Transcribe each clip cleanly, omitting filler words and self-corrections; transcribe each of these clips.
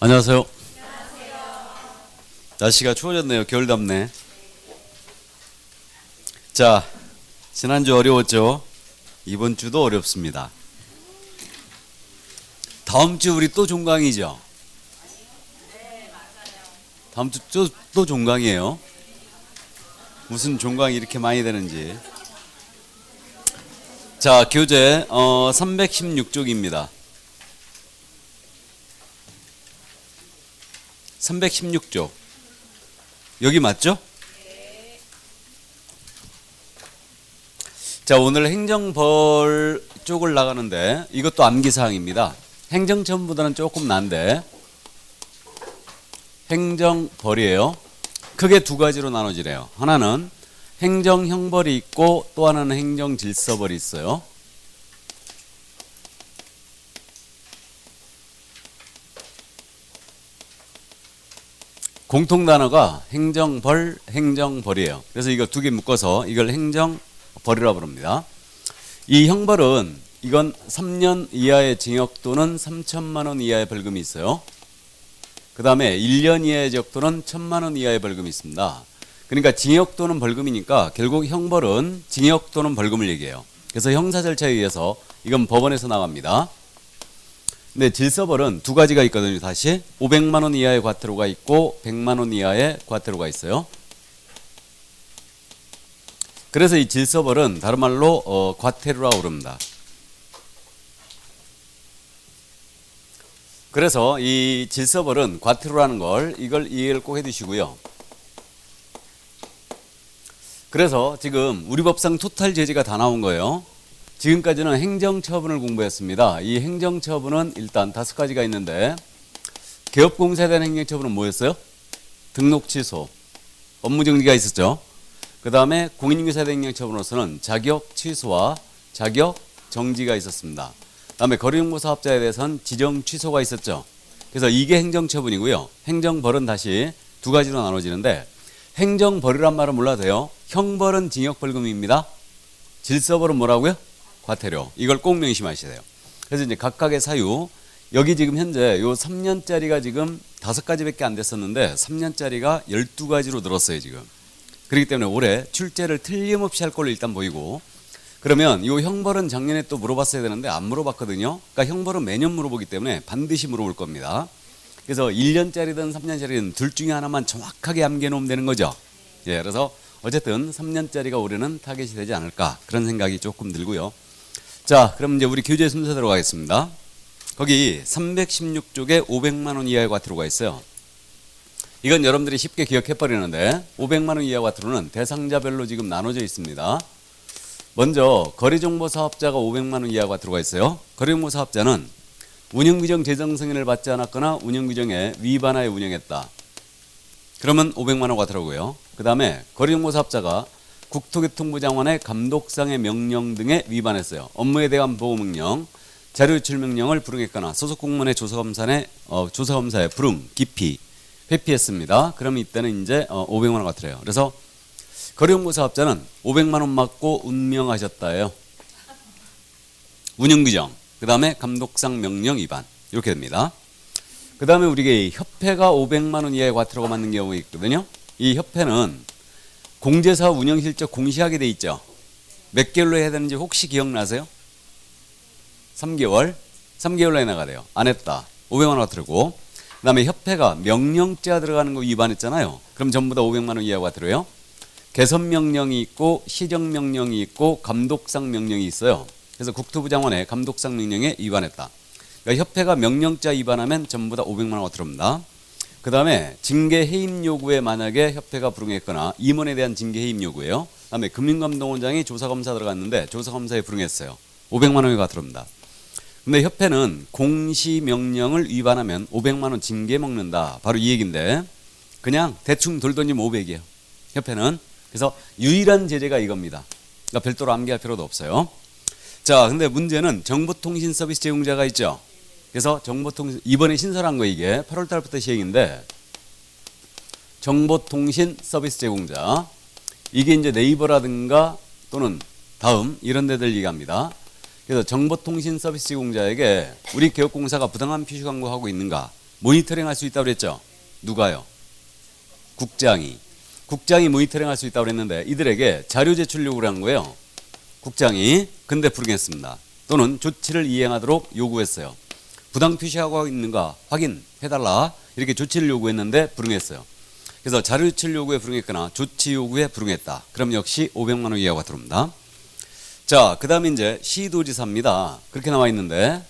안녕하세요. 날씨가 추워졌네요. 겨울 답네. 자, 지난주 어려웠죠? 이번 주도 어렵습니다. 다음 주 우리 또 종강이죠? 다음 주 또 종강이에요. 무슨 종강이 이렇게 많이 되는지. 자, 교재 316쪽입니다. 316쪽. 여기 맞죠? 자, 오늘 행정벌 쪽을 나가는데 이것도 암기사항입니다. 행정처분보다는 조금 난데 행정벌이에요. 크게 두 가지로 나눠지래요. 하나는 행정형벌이 있고 또 하나는 행정질서벌이 있어요. 공통 단어가 행정벌, 행정벌이에요. 그래서 이거 두 개 묶어서 이걸 행정벌이라고 부릅니다. 이 형벌은 이건 3년 이하의 징역 또는 3천만 원 이하의 벌금이 있어요. 그 다음에 1년 이하의 징역 또는 1,000만 원 이하의 벌금이 있습니다. 그러니까 징역 또는 벌금이니까 결국 형벌은 징역 또는 벌금을 얘기해요. 그래서 형사 절차에 의해서 이건 법원에서 나갑니다. 근데 질서벌은 두 가지가 있거든요. 다시 500만 원 이하의 과태료가 있고 100만 원 이하의 과태료가 있어요. 그래서 이 질서벌은 다른 말로 과태료라고 부릅니다. 그래서 이 질서벌은 과태료라는 걸 이걸 이해를 꼭 해두시고요. 그래서 지금 우리 법상 토탈 제재가 다 나온 거예요. 지금까지는 행정처분을 공부했습니다. 이 행정처분은 일단 5가지가 있는데 개업공사에 대한 행정처분은 뭐였어요? 등록 취소, 업무정지가 있었죠. 그 다음에 공인인규사에 대한 행정처분으로서는 자격 취소와 자격 정지가 있었습니다. 그 다음에 거리정보사업자에 대해서는 지정 취소가 있었죠. 그래서 이게 행정처분이고요. 행정벌은 다시 두 가지로 나눠지는데 행정벌이란 말은 몰라도 돼요. 형벌은 징역벌금입니다. 질서벌은 뭐라고요? 과태료. 이걸 꼭 명심하셔야 돼요. 그래서 이제 각각의 사유, 여기 지금 현재 요 3년짜리가 지금 5가지밖에 안 됐었는데 3년짜리가 12가지로 늘었어요, 지금. 그렇기 때문에 올해 출제를 틀림없이 할 걸로 일단 보이고, 그러면 요 형벌은 작년에 또 물어봤어야 되는데 안 물어봤거든요. 그러니까 형벌은 매년 물어보기 때문에 반드시 물어볼 겁니다. 그래서 1년짜리든 3년짜리든 둘 중에 하나만 정확하게 암기해 놓으면 되는 거죠. 예, 그래서 어쨌든 3년짜리가 올해는 타겟이 되지 않을까 그런 생각이 조금 들고요. 자, 그럼 이제 우리 교재 순서대로 가겠습니다. 거기 316쪽에 500만 원 이하의 과태료가 있어요. 이건 여러분들이 쉽게 기억해버리는데 500만 원 이하 과태료는 대상자별로 지금 나눠져 있습니다. 먼저 거리정보사업자가 500만 원 이하 과태료가 있어요. 거리정보사업자는 운영규정 제정 승인을 받지 않았거나 운영규정에 위반하여 운영했다. 그러면 500만 원 과태료고요. 그 다음에 거리정보사업자가 국토교통부 장관의 감독상의 명령 등에 위반했어요. 업무에 대한 보고명령, 자료유출명령을 불응했거나 소속 공무원의 조사검사의 불응, 기피, 회피했습니다. 그러면 이때는 이제 500만 원 과태료예요. 그래서 거리정보사업자는 500만 원 맞고 운명하셨다예요. 운영규정, 그 다음에 감독상 명령 위반 이렇게 됩니다. 그 다음에 우리가 협회가 500만 원 이하의 과태료가 맞는 경우가 있거든요. 이 협회는 공제사업 운영실적 공시하게 돼 있죠. 몇 개월로 해야 되는지 혹시 기억나세요? 3개월? 3개월로 해나가야 돼요. 안 했다. 500만 원 과태료고. 그 다음에 협회가 명령자 들어가는 거 위반했잖아요. 그럼 전부 다 500만 원 이하 과태료예요. 개선명령이 있고 시정명령이 있고 감독상 명령이 있어요. 그래서 국토부 장관의 감독상 명령에 위반했다. 그러니까 협회가 명령자 위반하면 전부 다 500만 원 과태료입니다. 그 다음에 징계 해임 요구에 만약에 협회가 불응했거나 임원에 대한 징계 해임 요구예요. 그 다음에 금융감독원장이 조사검사 들어갔는데 조사검사에 불응했어요. 500만 원이 과태료입니다. 근데 협회는 공시명령을 위반하면 500만 원 징계 먹는다. 바로 이 얘기인데 그냥 대충 돌 던지면 500이에요. 협회는. 그래서 유일한 제재가 이겁니다. 그러니까 별도로 암기할 필요도 없어요. 자, 근데 문제는 정보통신 서비스 제공자가 있죠. 그래서 정보통신 이번에 신설한 거 이게 8월 달부터 시행인데 정보통신 서비스 제공자 이게 이제 네이버라든가 또는 다음 이런 데들 얘기합니다. 그래서 정보통신 서비스 제공자에게 우리 개업공사가 부당한 표시 광고하고 있는가 모니터링 할 수 있다고 그랬죠? 누가요? 국장이. 국장이 모니터링 할 수 있다고 그랬는데 이들에게 자료 제출 요구를 한 거예요. 국장이. 근데 불응했습니다. 또는 조치를 이행하도록 요구했어요. 부당 표시하고 있는가 확인해달라. 이렇게 조치를 요구했는데 불응했어요. 그래서 자료 제출 요구에 불응했거나 조치 요구에 불응했다. 그럼 역시 500만 원 이하가 들어옵니다. 자, 그 다음에 이제 시도지사입니다. 그렇게 나와 있는데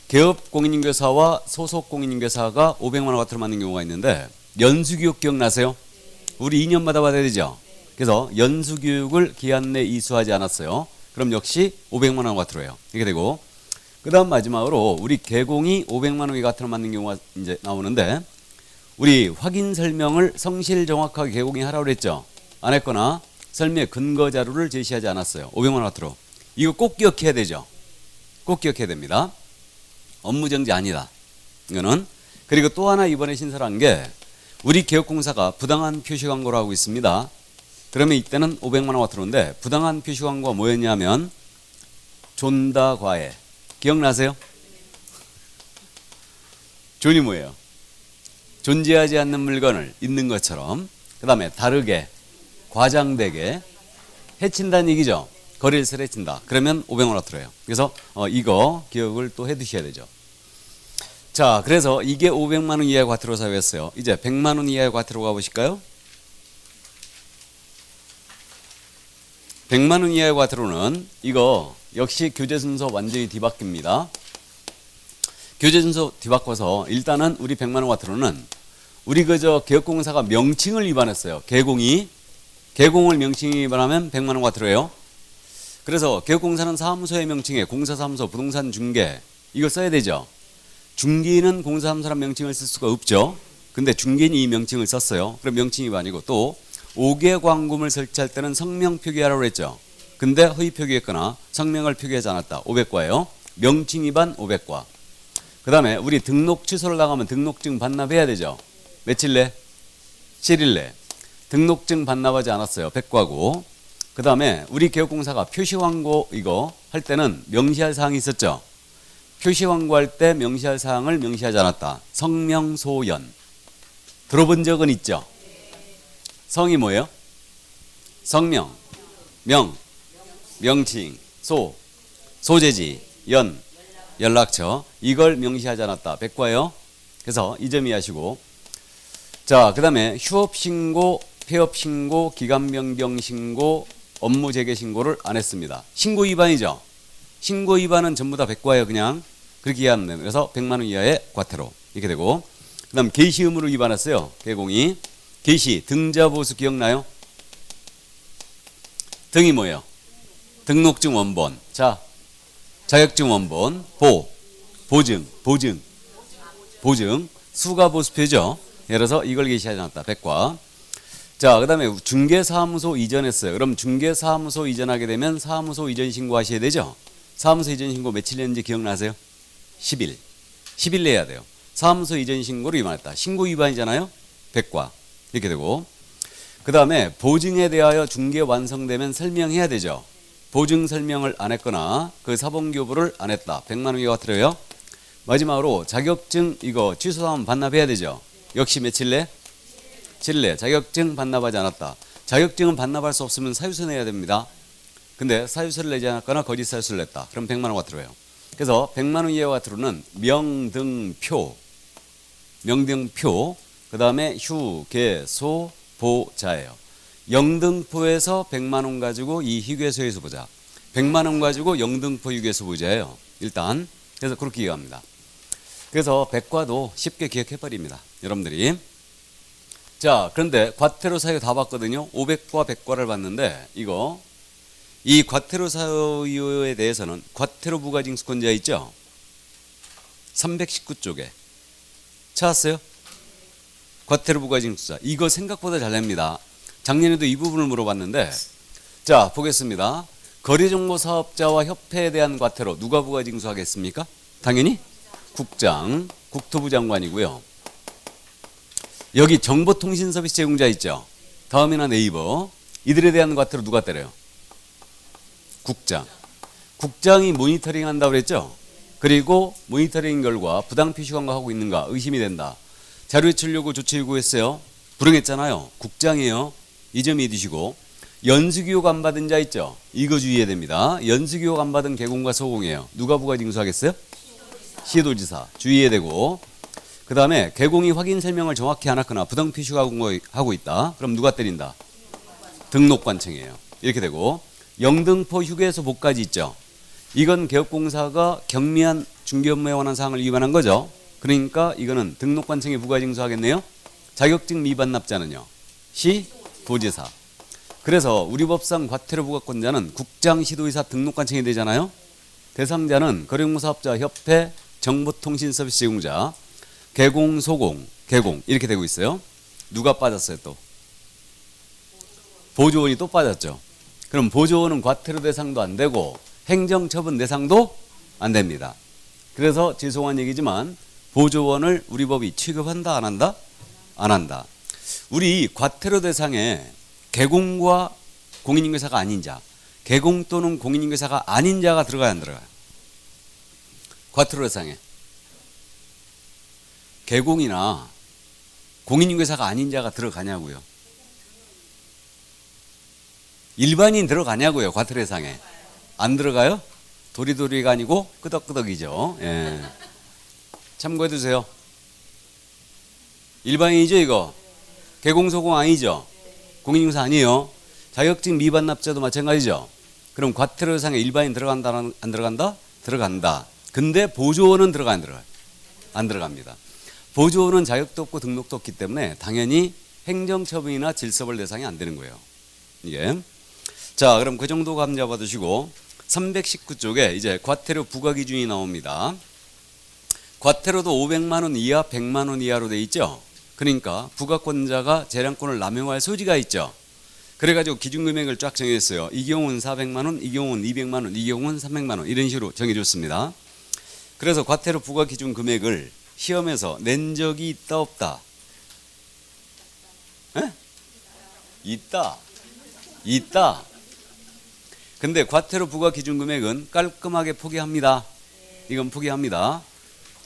개업 공인인계사와 소속 공인인계사가 500만 원 과태료 맞는 경우가 있는데 연수교육 기억나세요? 우리 2년마다 받아야 되죠. 그래서 연수교육을 기한 내 이수하지 않았어요. 그럼 역시 500만 원 과태료예요. 이렇게 되고 그 다음 마지막으로 우리 개공이 500만 원의 과태료 맞는 경우가 이제 나오는데 우리 확인 설명을 성실 정확하게 개공이 하라고 그랬죠. 안 했거나 설명의 근거 자료를 제시하지 않았어요. 500만 원 과태료. 이거 꼭 기억해야 되죠. 꼭 기억해야 됩니다. 업무 정지 아니다. 이거는. 그리고 또 하나 이번에 신설한 게 우리 개업공사가 부당한 표시 광고를 하고 있습니다. 그러면 이때는 500만 원 과태료인데 부당한 표시 광고가 뭐였냐면 존다 과외. 기억나세요? 존이 뭐예요? 존재하지 않는 물건을 있는 것처럼 그 다음에 다르게 과장되게 해친다는 얘기죠. 거래일세를 해친다. 그러면 500만 원 과태료예요. 그래서 이거 기억을 또 해두셔야 되죠. 자, 그래서 이게 500만 원 이하의 과태료 사유였어요. 이제 100만 원 이하의 과태료 가보실까요? 100만 원 이하의 과태료는 이거 역시 교재 순서 완전히 뒤바뀝니다. 교재 순서 뒤바꿔서 일단은 우리 100만 원 과태료는 우리 그저 개업공사가 명칭을 위반했어요. 개공을 명칭 위반하면 100만 원 과태료예요. 그래서 개업공사는 사무소의 명칭에 공사사무소, 부동산 중개 이거 써야 되죠. 중개인은 공사사무소란 명칭을 쓸 수가 없죠. 근데 중개인이 이 명칭을 썼어요. 그럼 명칭 위반이고 또 5개 광고물 설치할 때는 성명 표기하라고 그랬죠. 근데 허위 표기했거나 성명을 표기하지 않았다. 500과예요. 명칭 위반 500과. 그 다음에 우리 등록 취소를 나가면 등록증 반납해야 되죠. 며칠 내? 7일 내. 등록증 반납하지 않았어요. 100과고. 그 다음에 우리 개업공사가 표시 광고 이거 할 때는 명시할 사항이 있었죠. 표시 광고할 때 명시할 사항을 명시하지 않았다. 성명소연. 들어본 적은 있죠? 성이 뭐예요? 성명, 명, 명칭, 소재지, 연락처. 이걸 명시하지 않았다. 100과예요. 그래서 이 점 이해하시고. 자, 그 다음에 휴업신고, 폐업신고, 기간변경신고, 업무재개신고를 안 했습니다. 신고 위반이죠. 신고 위반은 전부 다 100과예요. 그냥 그렇게 이해하면 돼요. 그래서 100만 원 이하의 과태료 이렇게 되고 그 다음 게시 의무를 위반했어요. 개공이. 게시 등자보수 기억나요? 등이 뭐예요? 등록증 원본. 자, 자격증 원본. 보증 수가보수표죠. 예를 들어서 이걸 게시하지 않았다. 100과. 자, 그 다음에 중개사무소 이전했어요. 그럼 중개사무소 이전하게 되면 사무소 이전 신고하셔야 되죠. 사무소 이전 신고 며칠 했는지 기억나세요? 10일. 10일 내야 돼요. 사무소 이전 신고를 위반했다. 신고 위반이잖아요. 100과. 이렇게 되고 그 다음에 보증에 대하여 중개 완성되면 설명해야 되죠. 보증 설명을 안 했거나 그 사본교부를 안 했다. 100만 원 이하가 들어요. 마지막으로 자격증 이거 취소하면 반납해야 되죠. 역시 며칠 내? 7일 내. 자격증 반납하지 않았다. 자격증은 반납할 수 없으면 사유서 내야 됩니다. 근데 사유서를 내지 않았거나 거짓 사유서를 냈다. 그럼 100만 원 과태료예요. 그래서 100만 원 이하 과태료는 명등표, 그 다음에 휴게소 보자예요. 영등포에서 100만 원 가지고 이 휴게소에서 보자. 100만 원 가지고 영등포 휴게소 보자예요. 일단 그래서 그렇게 이해합니다. 그래서 100과도 쉽게 기억해버립니다. 여러분들이. 자, 그런데 과태료 사유 다 봤거든요. 500과 100과를 봤는데 이 과태료 사유에 대해서는 과태료 부과징수권자 있죠? 319쪽에 찾았어요? 과태료 부과징수자. 이거 생각보다 잘 냅니다. 작년에도 이 부분을 물어봤는데 자, 보겠습니다. 거래정보사업자와 협회에 대한 과태료 누가 부과징수하겠습니까? 당연히 국장, 국토부 장관이고요. 여기 정보통신서비스 제공자 있죠? 다음이나 네이버. 이들에 대한 과태료 누가 때려요? 국장. 국장이 모니터링 한다고 그랬죠? 그리고 모니터링 결과 부당 표시 광고하고 있는가 의심이 된다. 자료 제출 요구 조치 요구했어요. 불응했잖아요. 국장이에요. 이 점 잊으시고 연수교육 안 받은 자 있죠. 이거 주의해야 됩니다. 연수교육 안 받은 개공과 소공이에요. 누가 부가 징수하겠어요? 시도지사. 주의해야 되고 그 다음에 개공이 확인 설명을 정확히 안 했거나 부당 표시가 하고 있다. 그럼 누가 때린다? 등록관청이에요. 이렇게 되고 영등포 휴게소 복까지 있죠. 이건 개업공사가 경미한 중개업무에 관한 사항을 위반한 거죠. 그러니까 이거는 등록관청이 부가징수하겠네요. 자격증 미반 납자는요. 시도지사. 그래서 우리 법상 과태료 부과권자는 국장, 시도의사, 등록관청이 되잖아요. 대상자는 거래공사업자 협회, 정보통신서비스 제공자, 개공, 소공, 개공 이렇게 되고 있어요. 누가 빠졌어요 또? 보조원이 또 빠졌죠. 그럼 보조원은 과태료 대상도 안 되고 행정처분 대상도 안 됩니다. 그래서 죄송한 얘기지만 보조원을 우리 법이 취급한다 안 한다? 안 한다. 우리 과태료 대상에 개공과 공인인계사가 아닌 자, 개공 또는 공인인계사가 아닌 자가 들어가야 안 들어가요? 과태료 대상에 개공이나 공인인계사가 아닌 자가 들어가냐고요? 일반인 들어가냐고요? 과태료 대상에 안 들어가요? 도리도리가 아니고 끄덕끄덕이죠. 예. 참고해 두세요. 일반인이죠 이거? 개공소공 아니죠? 공인인계사 아니에요. 자격증 미반 납자도 마찬가지죠. 그럼 과태료 대상에 일반인 들어간다 안 들어간다? 들어간다. 근데 보조원은 들어가 안 들어가요? 안 들어갑니다. 보조원은 자격도 없고 등록도 없기 때문에 당연히 행정처분이나 질서벌 대상이 안 되는 거예요. 이게. 자, 그럼 그 정도 감 잡아두시고 319쪽에 이제 과태료 부과 기준이 나옵니다. 과태료도 500만 원 이하, 100만 원 이하로 돼 있죠. 그러니까 부과권자가 재량권을 남용할 소지가 있죠. 그래가지고 기준금액을 쫙 정했어요. 이 경우는 400만 원, 이 경우는 200만 원, 이 경우는 300만 원 이런 식으로 정해줬습니다. 그래서 과태료 부과 기준 금액을 시험에서 낸 적이 있다 없다? 에? 있다. 있다. 근데 과태료 부과 기준 금액은 깔끔하게 포기합니다. 이건 포기합니다.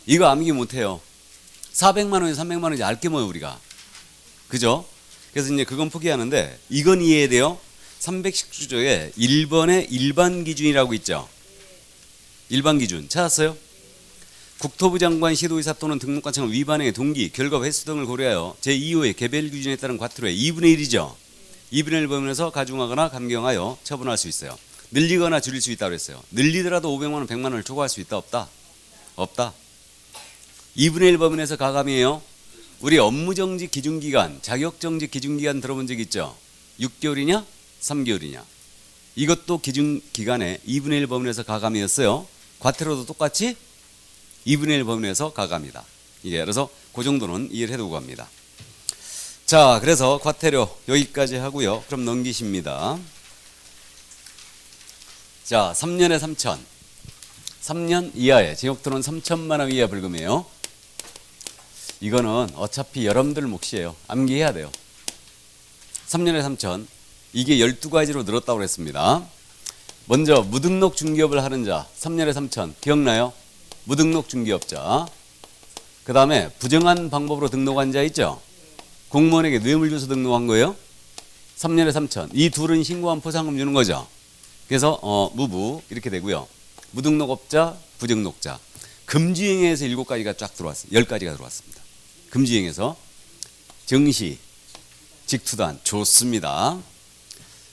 이거 암기 못해요. 400만 원에 300만 원인지 알게 뭐예요 우리가. 그죠? 그래서 이제 그건 포기하는데 이건 이해해야 돼요. 319조에 1번에 일반 기준이라고 있죠. 일반 기준 찾았어요? 국토부 장관, 시도의사 또는 등록관청은 위반행위 동기, 결과 횟수 등을 고려하여 제2호의 개별 기준에 따른 과태료의 2분의 1이죠. 2분의 1 범위에서 가중하거나 감경하여 처분할 수 있어요. 늘리거나 줄일 수 있다고 했어요. 늘리더라도 500만 원, 100만 원을 초과할 수 있다 없다? 없다. 2분의 1 범위에서 가감이에요. 우리 업무정지 기준기간, 자격정지 기준기간 들어본 적 있죠? 6개월이냐? 3개월이냐? 이것도 기준기간에 2분의 1 범위에서 가감이었어요. 과태료도 똑같이 2분의 1 범위에서 가감이다. 이게 그래서 그 정도는 이해를 해두고 갑니다. 자, 그래서 과태료 여기까지 하고요. 그럼 넘기십니다. 자, 3년에 3천. 3년 이하에 징역토는 3천만 원 이하 벌금이에요. 이거는 어차피 여러분들 몫이에요. 암기해야 돼요. 3년에 3천. 이게 12가지로 늘었다고 그랬습니다. 먼저 무등록 중개업을 하는 자 3년에 3천. 기억나요? 무등록 중개업자. 그 다음에 부정한 방법으로 등록한 자 있죠? 공무원에게 뇌물 줘서 등록한 거예요. 3년에 3천. 이 둘은 신고한 포상금 주는 거죠. 그래서 무부 이렇게 되고요. 무등록업자, 부등록자. 금지행위에서 7가지가 쫙 들어왔어요. 10가지가 들어왔습니다. 금지행위에서 정시, 직투단 좋습니다.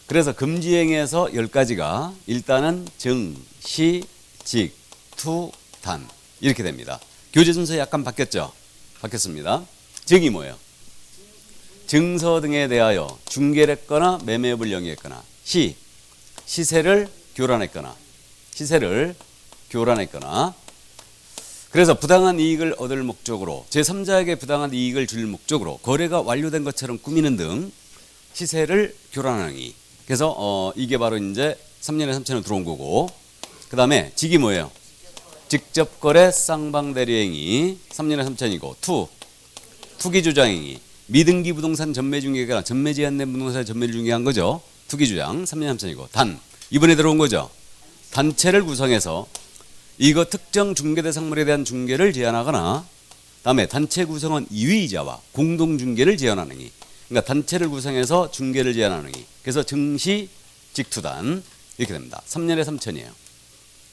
그래서 금지행위에서 10가지가 일단은 정, 시, 직, 투, 단 이렇게 됩니다. 교재 순서 약간 바뀌었죠? 바뀌었습니다. 정이 뭐예요? 증서 등에 대하여 중개를 했거나 매매업을 영위했거나 시, 시세를 교란했거나 시세를 교란했거나 그래서 부당한 이익을 얻을 목적으로 제3자에게 부당한 이익을 줄 목적으로 거래가 완료된 것처럼 꾸미는 등 시세를 교란하는 행위. 그래서 이게 바로 이제 3년에 3천원 들어온 거고 그 다음에 직이 뭐예요? 직접 거래 쌍방대리행위 3년에 3천이고 투기주장행위 미등기 부동산 전매 중개가 전매 제한된 부동산 전매를 중개한 거죠. 투기주장 3년에 3천이고 단 이번에 들어온 거죠. 단체를 구성해서 이거 특정 중개 대상물에 대한 중개를 제한하거나 다음에 단체 구성원 2위이자와 공동 중개를 제한하는 이. 그러니까 단체를 구성해서 중개를 제한하는 이. 그래서 증시 직투단 이렇게 됩니다. 3년에 3천이에요.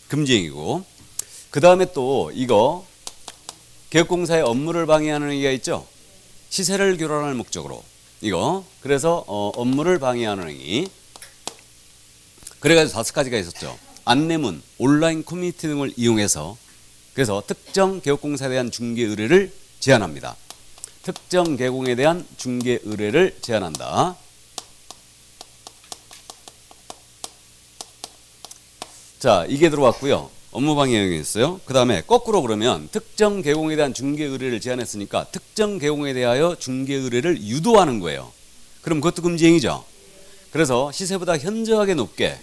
금지행위고. 그 다음에 또 이거 개업공사의 업무를 방해하는 행위가 있죠. 시세를 교란할 목적으로 이거 그래서 업무를 방해하는 행위. 그래가지고 5가지가 있었죠. 안내문, 온라인 커뮤니티 등을 이용해서 그래서 특정 개업공사에 대한 중개 의뢰를 제한합니다. 특정 개공에 대한 중개 의뢰를 제한한다. 자, 이게 들어왔고요. 업무방해 영역이 있어요. 그 다음에 거꾸로 그러면 특정 개공에 대한 중개 의뢰를 제한했으니까 특정 개공에 대하여 중개 의뢰를 유도하는 거예요. 그럼 그것도 금지행위죠. 그래서 시세보다 현저하게 높게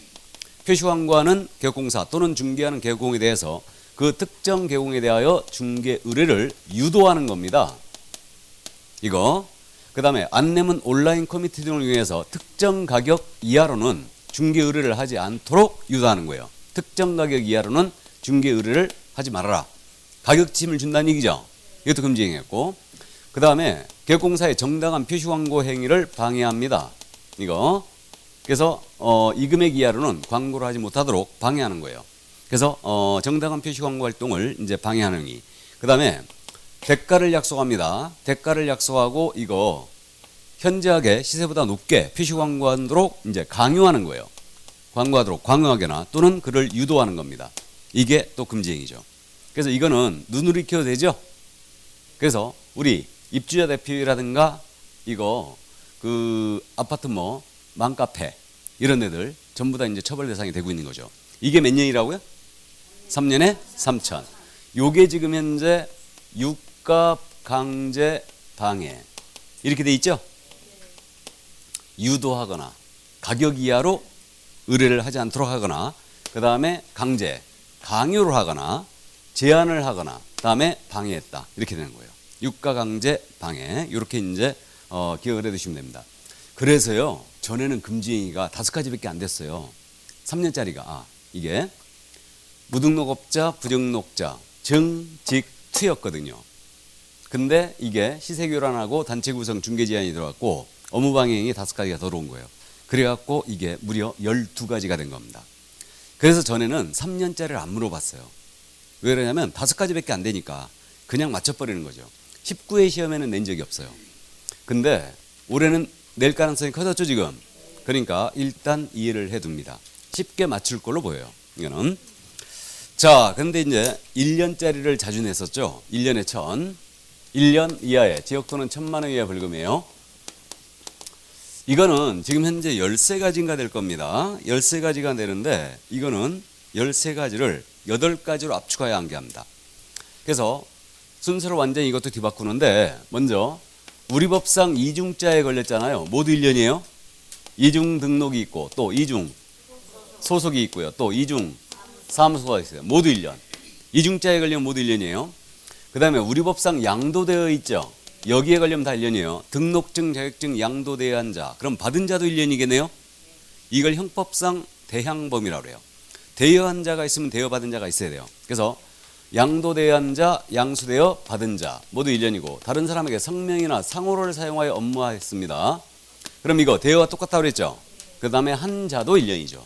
표시 광고하는 개업공사 또는 중개하는 개공에 대해서 그 특정 개공에 대하여 중개 의뢰를 유도하는 겁니다. 이거. 그 다음에 안내문 온라인 커뮤니티 등을 이용해서 특정 가격 이하로는 중개 의뢰를 하지 않도록 유도하는 거예요. 특정 가격 이하로는 중개 의뢰를 하지 말아라. 가격침을 준다는 얘기죠. 이것도 금지행위했고. 그 다음에 개업공사의 정당한 표시 광고 행위를 방해합니다. 이거. 그래서 이 금액 이하로는 광고를 하지 못하도록 방해하는 거예요. 그래서 정당한 표시 광고 활동을 이제 방해하는 행위. 그 다음에 대가를 약속합니다. 대가를 약속하고 이거 현저하게 시세보다 높게 표시 광고하도록 이제 강요하는 거예요. 광고하도록 강요하거나 또는 그를 유도하는 겁니다. 이게 또 금지행위죠. 그래서 이거는 눈으로 익혀도 되죠. 그래서 우리 입주자 대표라든가 이거 그 아파트 뭐 맘카페 이런 데들 전부 다 이제 처벌 대상이 되고 있는 거죠. 이게 몇 년이라고요? 3년에 3천. 요게 지금 현재 육갑 강제 방해 이렇게 돼 있죠. 유도하거나 가격 이하로 의뢰를 하지 않도록 하거나 그 다음에 강제 강요를 하거나 제한을 하거나 다음에 방해했다 이렇게 되는 거예요. 육가 강제 방해 이렇게 이제 기억을 해두시면 됩니다. 그래서요 전에는 금지행위가 5가지밖에 안 됐어요. 3년짜리가 이게 무등록업자, 부등록자, 증직, 투였거든요. 근데 이게 시세교란하고 단체 구성 중개 제한이 들어갔고 업무방해행위 5가지가 더 들어온 거예요. 그래갖고 이게 무려 12가지가 된 겁니다. 그래서 전에는 3년짜리를 안 물어봤어요. 왜 그러냐면 5가지밖에 안 되니까 그냥 맞춰버리는 거죠. 19회 시험에는 낸 적이 없어요. 근데 올해는 낼 가능성이 커졌죠 지금. 그러니까 일단 이해를 해둡니다. 쉽게 맞출 걸로 보여요. 이거는. 자, 근데 이제 1년짜리를 자주 냈었죠. 1년에 1,000. 1년 이하의 지역토는 1,000만 원 이하 벌금이에요. 이거는 지금 현재 13가지인가 될 겁니다. 13가지가 되는데 이거는 13가지를 8가지로 압축하여 암기합니다. 그래서 순서를 완전히 이것도 뒤바꾸는데 먼저 우리 법상 이중자에 걸렸잖아요. 모두 1년이에요. 이중 등록이 있고 또 이중 소속이 있고요. 또 이중 사무소가 있어요. 모두 1년. 이중자에 걸리면 모두 1년이에요. 그 다음에 우리 법상 양도되어 있죠. 여기에 걸리면 다 1년이에요. 등록증, 자격증 양도대여한 자. 그럼 받은 자도 1년이겠네요. 이걸 형법상 대향범이라고 해요. 대여한 자가 있으면 대여받은 자가 있어야 돼요. 그래서 양도대여한 자, 양수대여 받은 자 모두 1년이고 다른 사람에게 성명이나 상호를 사용하여 업무화했습니다. 그럼 이거 대여와 똑같다고 그랬죠. 그 다음에 한 자도 1년이죠.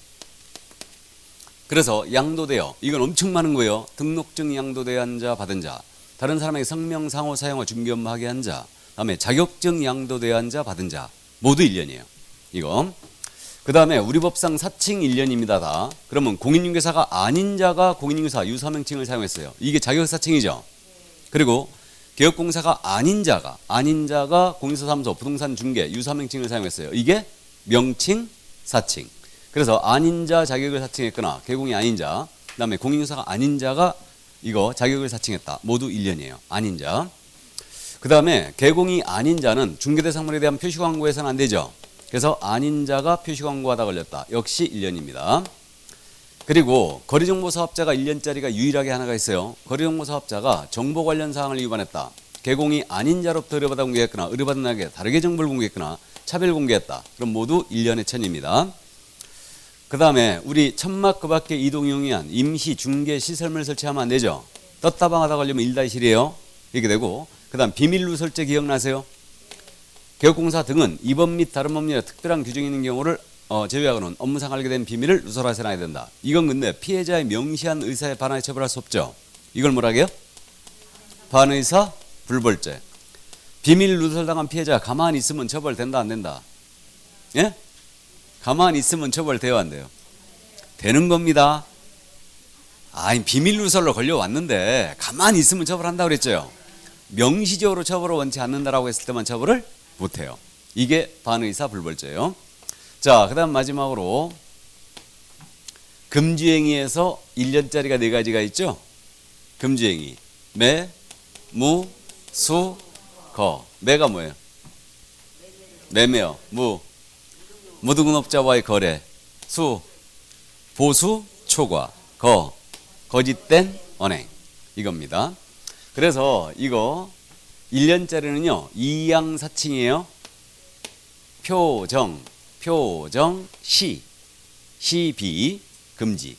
그래서 양도대여 이건 엄청 많은 거예요. 등록증 양도대여한 자 받은 자 다른 사람에게 성명, 상호, 사용과 중개 업무하게 한 자 다음에 자격증 양도대여한 자 받은 자 모두 1년이에요. 이거 그 다음에 우리 법상 사칭 1년입니다. 다. 그러면 공인중개사가 아닌 자가 공인중개사 유사명칭을 사용했어요. 이게 자격사칭이죠. 그리고 개업공사가 아닌 자가 공인사사무소 부동산 중개 유사명칭을 사용했어요. 이게 명칭 사칭. 그래서 아닌 자 자격을 사칭했거나 개공이 아닌 자 그다음에 공인중개사가 아닌 자가 이거 자격을 사칭했다. 모두 1년이에요. 아닌 자. 그 다음에 개공이 아닌 자는 중개대상물에 대한 표시광고에서는 안 되죠. 그래서 아닌 자가 표시광고하다 걸렸다. 역시 1년입니다. 그리고 거리정보사업자가 1년짜리가 유일하게 하나가 있어요. 거리정보사업자가 정보 관련 사항을 위반했다. 개공이 아닌 자로부터 의뢰받아 공개했거나 의뢰받은 자에게 다르게 정보를 공개했거나 차별 공개했다. 그럼 모두 1년의 1,000입니다. 그 다음에 우리 천막 그 밖에 이동 용이한 임시 중개 시설물 설치하면 안 되죠. 떴다방하다 걸리면 일다실이에요. 이렇게 되고, 그 다음 비밀 누설죄 기억나세요? 개업공사 등은 이번 및 다른 법률에 특별한 규정이 있는 경우를 제외하고는 업무상 알게 된 비밀을 누설하여야 된다. 이건 근데 피해자의 명시한 의사에 반하여 처벌할 수 없죠. 이걸 뭐라 해요? 반의사 불벌죄. 비밀 누설당한 피해자 가만히 있으면 처벌된다 안 된다? 예? 가만히 있으면 처벌돼요 안 돼요? 되는 겁니다. 아니 비밀 누설로 걸려왔는데 가만히 있으면 처벌한다고 그랬죠. 명시적으로 처벌을 원치 않는다라고 했을 때만 처벌을 못해요. 이게 반의사 불벌죄예요. 자, 그 다음 마지막으로 금지행위에서 1년짜리가 4가지가 있죠. 금지행위 매, 무, 수, 거. 매가 뭐예요? 매매요. 무, 무등록자와의 거래. 수, 보수, 초과. 거, 거짓된 언행. 이겁니다. 그래서 이거 1년짜리는요 2양사칭이에요. 표정, 시, 시비, 금지.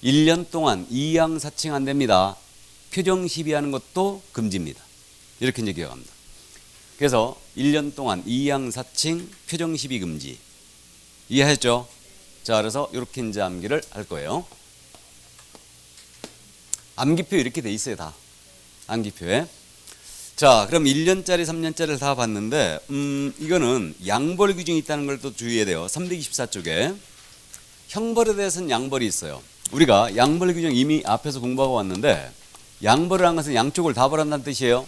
1년 동안 2양사칭 안 됩니다. 표정 시비하는 것도 금지입니다. 이렇게 이제 기억합니다. 그래서 1년 동안 2양사칭, 표정 시비 금지. 이해했죠? 자, 그래서 이렇게 이제 암기를 할 거예요. 암기표 이렇게 돼 있어요, 다. 암기표에. 자, 그럼 1년짜리, 3년짜리를 다 봤는데, 이거는 양벌 규정이 있다는 걸 또 주의해야 돼요. 324쪽에. 형벌에 대해서는 양벌이 있어요. 우리가 양벌 규정 이미 앞에서 공부하고 왔는데, 양벌을 한 것은 양쪽을 다 벌한다는 뜻이에요.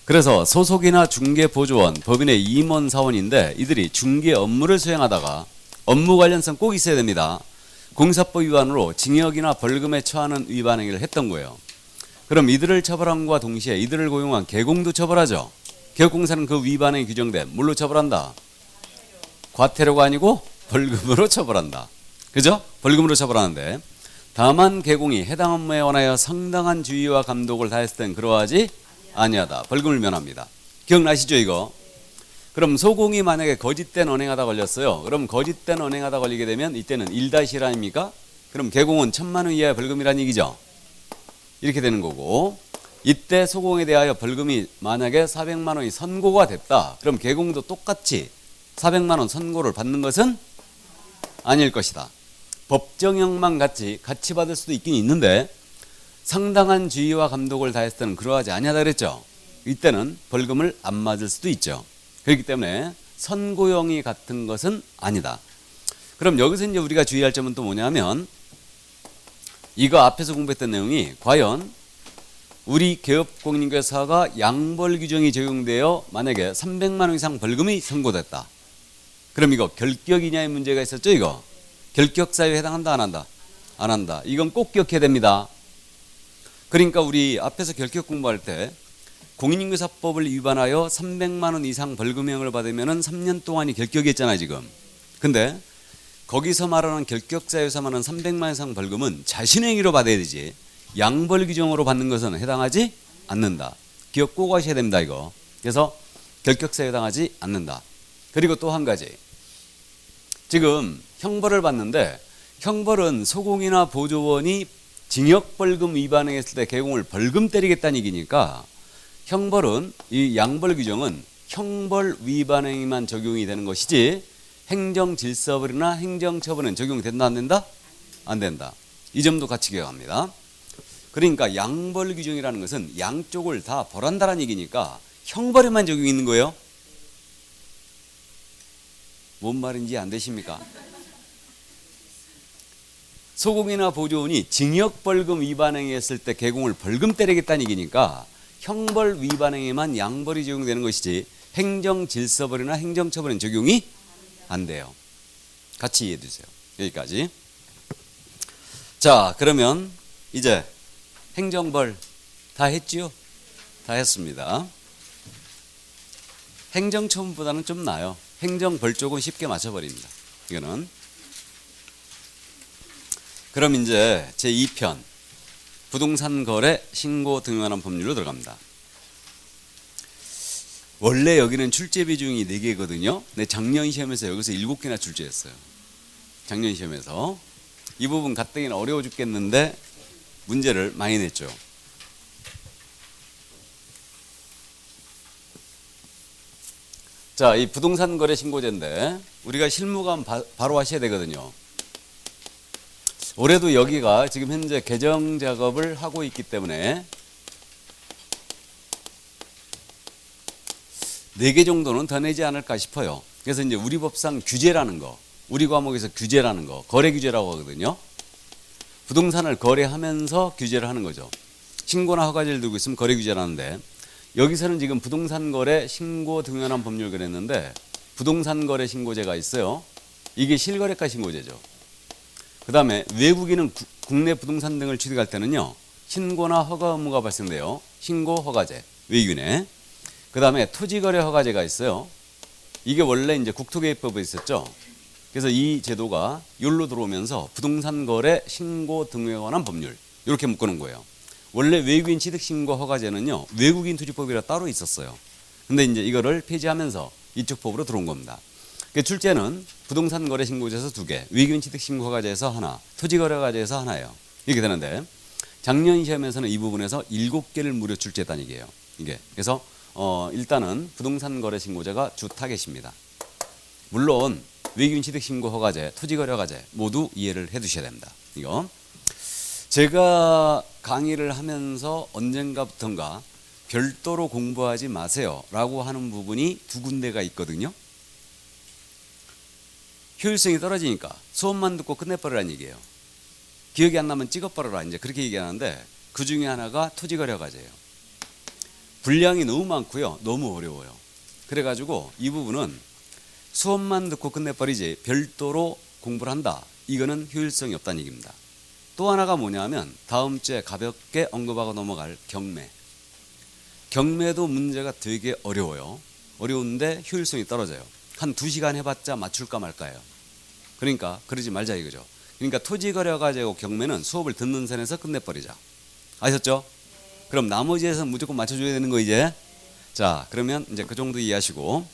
그래서 소속이나 중개보조원, 법인의 임원, 사원인데, 이들이 중개 업무를 수행하다가 업무 관련성 꼭 있어야 됩니다. 공사법 위반으로 징역이나 벌금에 처하는 위반 행위를 했던 거예요. 그럼 이들을 처벌함과 동시에 이들을 고용한 개공도 처벌하죠. 개업공사는 그 위반에 규정된 뭘로 처벌한다? 과태료가 아니고 벌금으로 처벌한다. 그죠? 벌금으로 처벌하는데 다만 개공이 해당 업무에 관하여 상당한 주의와 감독을 다했을 땐 그러하지 아니하다. 벌금을 면합니다. 기억나시죠 이거? 그럼 소공이 만약에 거짓된 언행하다 걸렸어요. 그럼 거짓된 언행하다 걸리게 되면 이때는 1-1 아닙니까? 그럼 개공은 1,000만 원 이하의 벌금이라는 얘기죠. 이렇게 되는 거고, 이때 소공에 대하여 벌금이 만약에 400만 원이 선고가 됐다. 그럼 개공도 똑같이 400만 원 선고를 받는 것은 아닐 것이다. 법정형만 같이 받을 수도 있긴 있는데 상당한 주의와 감독을 다했을 때는 그러하지 아니하다 그랬죠. 이때는 벌금을 안 맞을 수도 있죠. 그렇기 때문에 선고형이 같은 것은 아니다. 그럼 여기서 이제 우리가 주의할 점은 또 뭐냐면 이거 앞에서 공부했던 내용이 과연 우리 개업공인중개사가 양벌 규정이 적용되어 만약에 300만 원 이상 벌금이 선고됐다. 그럼 이거 결격이냐의 문제가 있었죠. 이거 결격 사유에 해당한다 안 한다? 안 한다. 이건 꼭 기억해야 됩니다. 그러니까 우리 앞에서 결격 공부할 때 공인중개사법을 위반하여 300만 원 이상 벌금형을 받으면 3년 동안이 결격이었잖아요 지금. 근데 거기서 말하는 결격사유에서 말하는 300만 원 이상 벌금은 자신의 행위로 받아야 되지 양벌 규정으로 받는 것은 해당하지 않는다. 기억 꼭 하셔야 됩니다 이거. 그래서 결격사유에 해당하지 않는다. 그리고 또 한 가지. 지금 형벌을 받는데 형벌은 소공이나 보조원이 징역벌금 위반했을 때 개공을 벌금 때리겠다는 얘기니까 형벌은 이 양벌 규정은 형벌 위반 행위만 적용이 되는 것이지 행정질서벌이나 행정처벌은 적용된다 안 된다? 안 된다. 이 점도 같이 기억합니다. 그러니까 양벌 규정이라는 것은 양쪽을 다 벌한다는 얘기니까 형벌에만 적용이 있는 거예요. 뭔 말인지 안 되십니까? 소공이나 보조원이 징역벌금 위반 행위했을 때 개공을 벌금 때리겠다는 얘기니까 형벌 위반 행위만 양벌이 적용되는 것이지 행정질서벌이나 행정처벌은 적용이 안 돼요. 같이 이해해 주세요. 여기까지. 자, 그러면 이제 행정벌 다 했지요? 다 했습니다. 행정처분보다는 좀 나아요. 행정벌 쪽은 쉽게 맞춰버립니다. 이거는. 그럼 이제 제2편 부동산 거래 신고 등에 관한 법률로 들어갑니다. 원래 여기는 출제 비중이 4개거든요. 근데 작년 시험에서 여기서 7개나 출제했어요. 작년 시험에서. 이 부분 가뜩이나 어려워 죽겠는데 문제를 많이 냈죠. 자, 이 부동산 거래 신고제인데 우리가 실무감 바로 하셔야 되거든요. 올해도 여기가 지금 현재 개정 작업을 하고 있기 때문에 4개 정도는 더 내지 않을까 싶어요. 그래서 이제 우리 법상 규제라는 거, 우리 과목에서 규제라는 거, 거래 규제라고 하거든요. 부동산을 거래하면서 규제를 하는 거죠. 신고나 허가제를 두고 있으면 거래 규제라는데, 여기서는 지금 부동산 거래 신고 등연한 법률 그랬는데 부동산 거래 신고제가 있어요. 이게 실거래가 신고제죠. 그 다음에 외국인은 국내 부동산 등을 취득할 때는요, 신고나 허가 의무가 발생돼요. 신고 허가제, 외국인에. 그 다음에 토지거래 허가제가 있어요. 이게 원래 이제 국토개입법에 있었죠. 그래서 이 제도가 율로 들어오면서 부동산 거래 신고 등에 관한 법률, 이렇게 묶어놓은 거예요. 원래 외국인 취득 신고 허가제는요, 외국인 투지법이라 따로 있었어요. 근데 이제 이거를 폐지하면서 이쪽 법으로 들어온 겁니다. 그 출제는 부동산 거래 신고제에서 2개, 외국인 취득 신고 허가제에서 하나, 토지거래 허가제에서 하나예요. 이렇게 되는데 작년 시험에서는 이 부분에서 7개를 무려 출제했다는 얘기예요. 이게. 그래서 일단은 부동산 거래 신고제가 주 타겟입니다. 물론 외국인 취득 신고 허가제, 토지거래 허가제 모두 이해를 해 두셔야 됩니다. 이거. 제가 강의를 하면서 언젠가부턴가 별도로 공부하지 마세요 라고 하는 부분이 2군데가 있거든요. 효율성이 떨어지니까 수업만 듣고 끝내버리라는 얘기예요. 기억이 안 나면 찍어버려라, 이제 그렇게 얘기하는데 그 중에 하나가 토지거래 허가제예요. 분량이 너무 많고요, 너무 어려워요. 그래가지고 이 부분은 수업만 듣고 끝내버리지 별도로 공부를 한다, 이거는 효율성이 없다는 얘기입니다. 또 하나가 뭐냐면 다음 주에 가볍게 언급하고 넘어갈 경매. 경매도 문제가 되게 어려워요. 어려운데 효율성이 떨어져요. 한 2시간 해봤자 맞출까 말까요. 그러니까 그러지 말자 이거죠. 그러니까 토지거래허가제고 경매는 수업을 듣는 선에서 끝내버리자. 아셨죠? 그럼 나머지에서 무조건 맞춰줘야 되는 거 이제. 자, 그러면 이제 그 정도 이해하시고,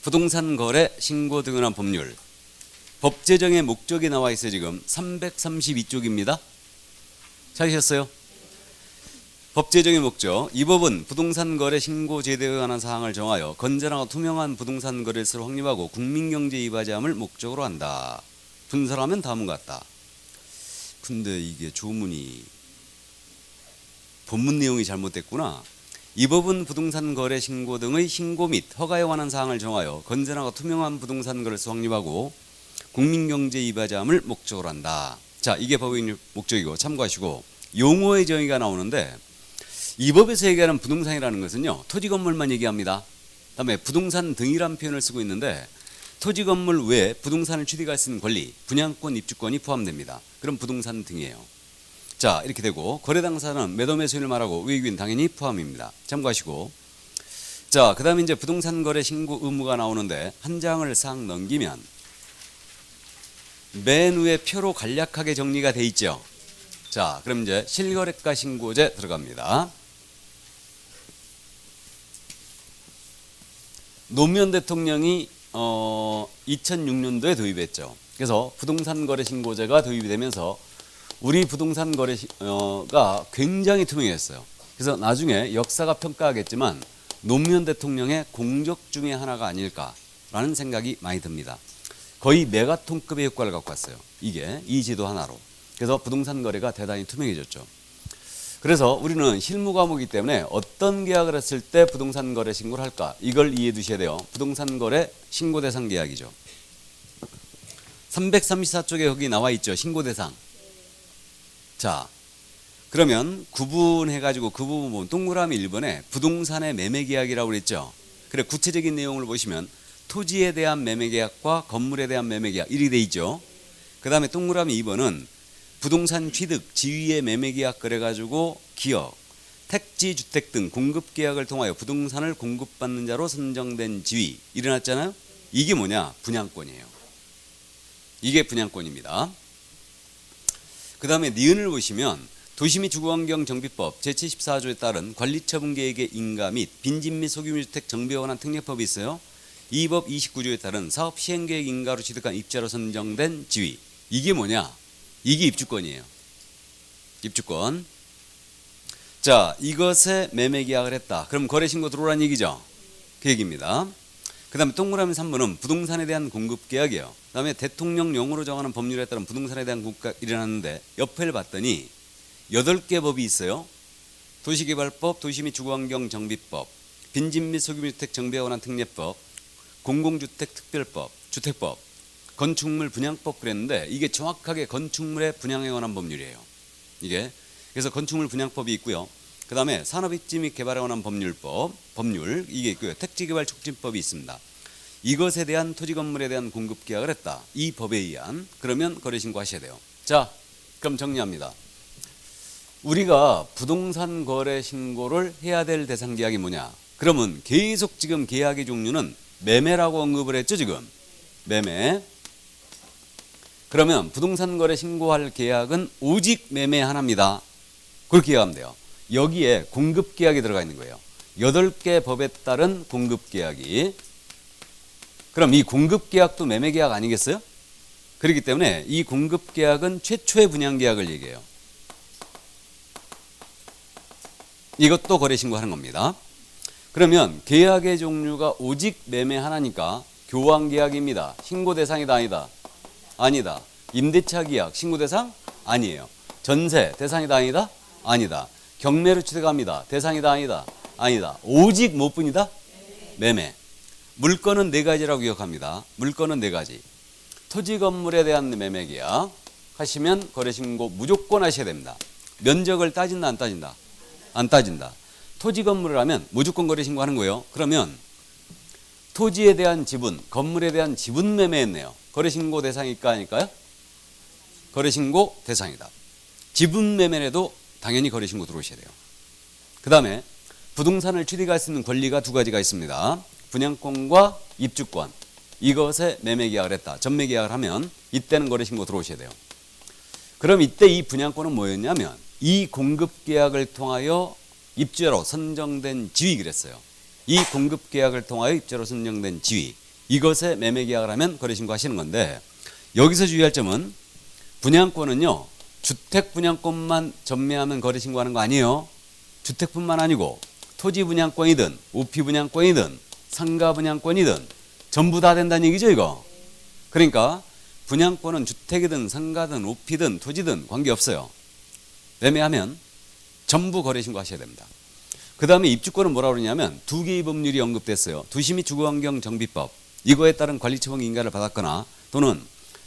부동산 거래 신고 등에 관한 법률, 법 제정의 목적이 나와 있어요. 지금 332쪽입니다. 찾으셨어요? 법 제정의 목적. 이 법은 부동산 거래 신고 제도에 관한 사항을 정하여 건전하고 투명한 부동산 거래를 확립하고 국민경제에 이바지 함을 목적으로 한다. 분설하면 다음과 같다. 근데 이게 조문이 본문 내용이 잘못됐구나. 이 법은 부동산 거래 신고 등의 신고 및 허가에 관한 사항을 정하여 건전하고 투명한 부동산 거래를 확립하고 국민경제에 이바지 함을 목적으로 한다. 자, 이게 법의 목적이고 참고하시고, 용어의 정의가 나오는데 이 법에서 얘기하는 부동산이라는 것은요, 토지 건물만 얘기합니다. 다음에 부동산 등이라는 표현을 쓰고 있는데 토지 건물 외에 부동산을 취득할 수 있는 권리, 분양권, 입주권이 포함됩니다. 그럼 부동산 등이에요. 자, 이렇게 되고, 거래 당사는 매도 매수인을 말하고 외국인 당연히 포함입니다. 참고하시고, 자, 그 다음에 이제 부동산 거래 신고 의무가 나오는데 한 장을 싹 넘기면 맨 위에 표로 간략하게 정리가 돼 있죠. 자, 그럼 이제 실거래가 신고제 들어갑니다. 노무현 대통령이 2006년도에 도입했죠. 그래서 부동산 거래 신고제가 도입이 되면서 우리 부동산 거래가 굉장히 투명했어요. 그래서 나중에 역사가 평가하겠지만 노무현 대통령의 공적 중에 하나가 아닐까라는 생각이 많이 듭니다. 거의 메가톤급의 효과를 갖고 왔어요. 이게 이 제도 하나로. 그래서 부동산 거래가 대단히 투명해졌죠. 그래서 우리는 실무 과목이기 때문에 어떤 계약을 했을 때 부동산 거래 신고를 할까, 이걸 이해해 두셔야 돼요. 부동산 거래 신고 대상 계약이죠. 334쪽에 거기 나와 있죠. 신고 대상. 자, 그러면 구분해가지고 그 부분 보면 동그라미 1번에 부동산의 매매 계약이라고 그랬죠. 그래, 구체적인 내용을 보시면 토지에 대한 매매 계약과 건물에 대한 매매 계약 이렇게 돼 있죠. 그 다음에 동그라미 2번은 부동산 취득, 지위의 매매 계약 그래가지고 기업, 택지, 주택 등 공급 계약을 통하여 부동산을 공급받는 자로 선정된 지위 일어났잖아요. 이게 뭐냐? 분양권이에요. 이게 분양권입니다. 그 다음에 니은을 보시면 도시및 주거환경정비법 제74조에 따른 관리처분 계획의 인가 및 빈집 및 소규모주택 정비에 관한 특례법이 있어요. 이 법 29조에 따른 사업 시행계획 인가로 취득한 입주자로 선정된 지위. 이게 뭐냐? 이게 입주권이에요. 입주권. 자, 이것에 매매 계약을 했다. 그럼 거래 신고 들어오라는 얘기죠. 그 얘기입니다. 그 다음에 동그라미 3번은 부동산에 대한 공급 계약이에요. 그 다음에 대통령령으로 정하는 법률에 따른 부동산에 대한 공급이 일어났는데 옆에를 봤더니 8개 법이 있어요. 도시개발법, 도시 및 주거환경 정비법, 빈집 및 소규모주택 정비에 관한 특례법, 공공주택 특별법, 주택법, 건축물 분양법 그랬는데 이게 정확하게 건축물의 분양에 관한 법률이에요. 이게 그래서 건축물 분양법이 있고요. 그 다음에 산업입지 및 개발에 관한 법률 이게 있고요. 택지개발 촉진법이 있습니다. 이것에 대한 토지 건물에 대한 공급 계약을 했다. 이 법에 의한 그러면 거래 신고하셔야 돼요. 자, 그럼 정리합니다. 우리가 부동산 거래 신고를 해야 될 대상 계약이 뭐냐? 그러면 계속 지금 계약의 종류는 매매라고 언급을 했죠, 지금. 매매. 그러면 부동산 거래 신고할 계약은 오직 매매 하나입니다. 그렇게 이해하면 돼요. 여기에 공급 계약이 들어가 있는 거예요. 8개 법에 따른 공급 계약이. 그럼 이 공급 계약도 매매 계약 아니겠어요? 그렇기 때문에 이 공급 계약은 최초의 분양 계약을 얘기해요. 이것도 거래 신고하는 겁니다. 그러면 계약의 종류가 오직 매매 하나니까 교환 계약입니다. 신고 대상이다 아니다? 아니다. 임대차 계약 신고 대상? 아니에요. 전세 대상이다 아니다? 아니다. 경매로 취득합니다. 대상이다 아니다? 아니다. 오직 뭐뿐이다? 매매. 물건은 4가지라고 기억합니다. 물건은 4가지. 토지 건물에 대한 매매 계약 하시면 거래 신고 무조건 하셔야 됩니다. 면적을 따진다 안 따진다? 안 따진다. 토지 건물을 하면 무조건 거래 신고하는 거예요. 그러면 토지에 대한 지분, 건물에 대한 지분 매매했네요. 거래 신고 대상일까 아닐까요? 거래 신고 대상이다. 지분 매매에도 당연히 거래 신고 들어오셔야 돼요. 그 다음에 부동산을 취득할 수 있는 권리가 2가지가 있습니다. 분양권과 입주권. 이것에 매매 계약을 했다. 전매 계약을 하면 이때는 거래 신고 들어오셔야 돼요. 그럼 이때 이 분양권은 뭐였냐면 이 공급 계약을 통하여 입주자로 선정된 지위 그랬어요. 이 공급 계약을 통하여 입주자로 선정된 지위. 이것에 매매 계약을 하면 거래 신고 하시는 건데 여기서 주의할 점은 분양권은요. 주택 분양권만 전매하면 거래 신고하는 거 아니에요. 주택뿐만 아니고 토지 분양권이든 오피 분양권이든 상가 분양권이든 전부 다 된다는 얘기죠, 이거. 그러니까 분양권은 주택이든 상가든 오피든 토지든 관계없어요. 매매하면 전부 거래 신고하셔야 됩니다. 그 다음에 입주권은 뭐라고 그러냐면 2개의 법률이 언급됐어요. 도시 및 주거환경 정비법. 이거에 따른 관리처분 인가를 받았거나 또는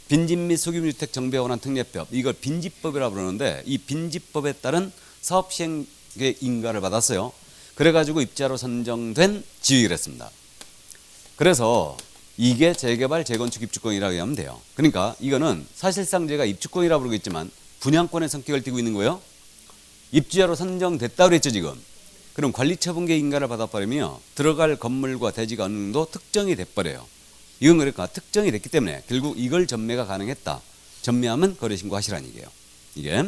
빈집 및 소규모주택 정비에 관한 특례법. 이걸 빈집법이라고 부르는데 이 빈집법에 따른 사업시행계획 인가를 받았어요. 그래가지고 입주자로 선정된 지위를 했습니다. 그래서 이게 재개발, 재건축 입주권이라고 하면 돼요. 그러니까 이거는 사실상 제가 입주권이라고 부르고 있지만 분양권의 성격을 띠고 있는 거예요. 입주자로 선정됐다고 그랬죠, 지금. 그럼 관리처분계획 인가를 받아버리면 들어갈 건물과 대지가 어느 정도 특정이 돼버려요. 이건 그러니까 특정이 됐기 때문에 결국 이걸 전매가 가능했다. 전매하면 거래 신고하시라는 얘기예요. 이게.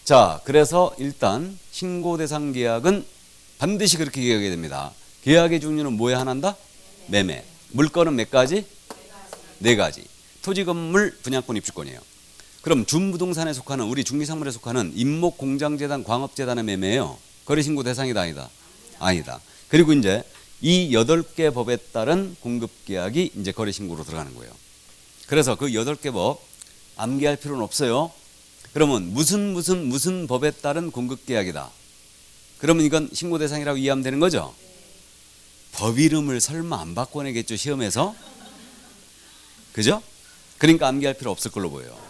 자, 그래서 일단 신고 대상 계약은 반드시 그렇게 기억해야 됩니다. 계약의 종류는 뭐에 하나인다? 매매. 물건은 몇 가지? 4가지. 토지 건물 분양권 입주권이에요. 그럼 준부동산에 속하는 우리 중기상물에 속하는 임목공장재단, 광업재단의 매매예요. 거래 신고 대상이다 아니다? 아니다. 그리고 이제 이 8개 법에 따른 공급계약이 이제 거래 신고로 들어가는 거예요. 그래서 그 8개 법 암기할 필요는 없어요. 그러면 무슨 법에 따른 공급계약이다. 그러면 이건 신고 대상이라고 이해하면 되는 거죠? 법 이름을 설마 안 바꿔내겠죠, 시험에서? 그죠? 그러니까 암기할 필요 없을 걸로 보여요.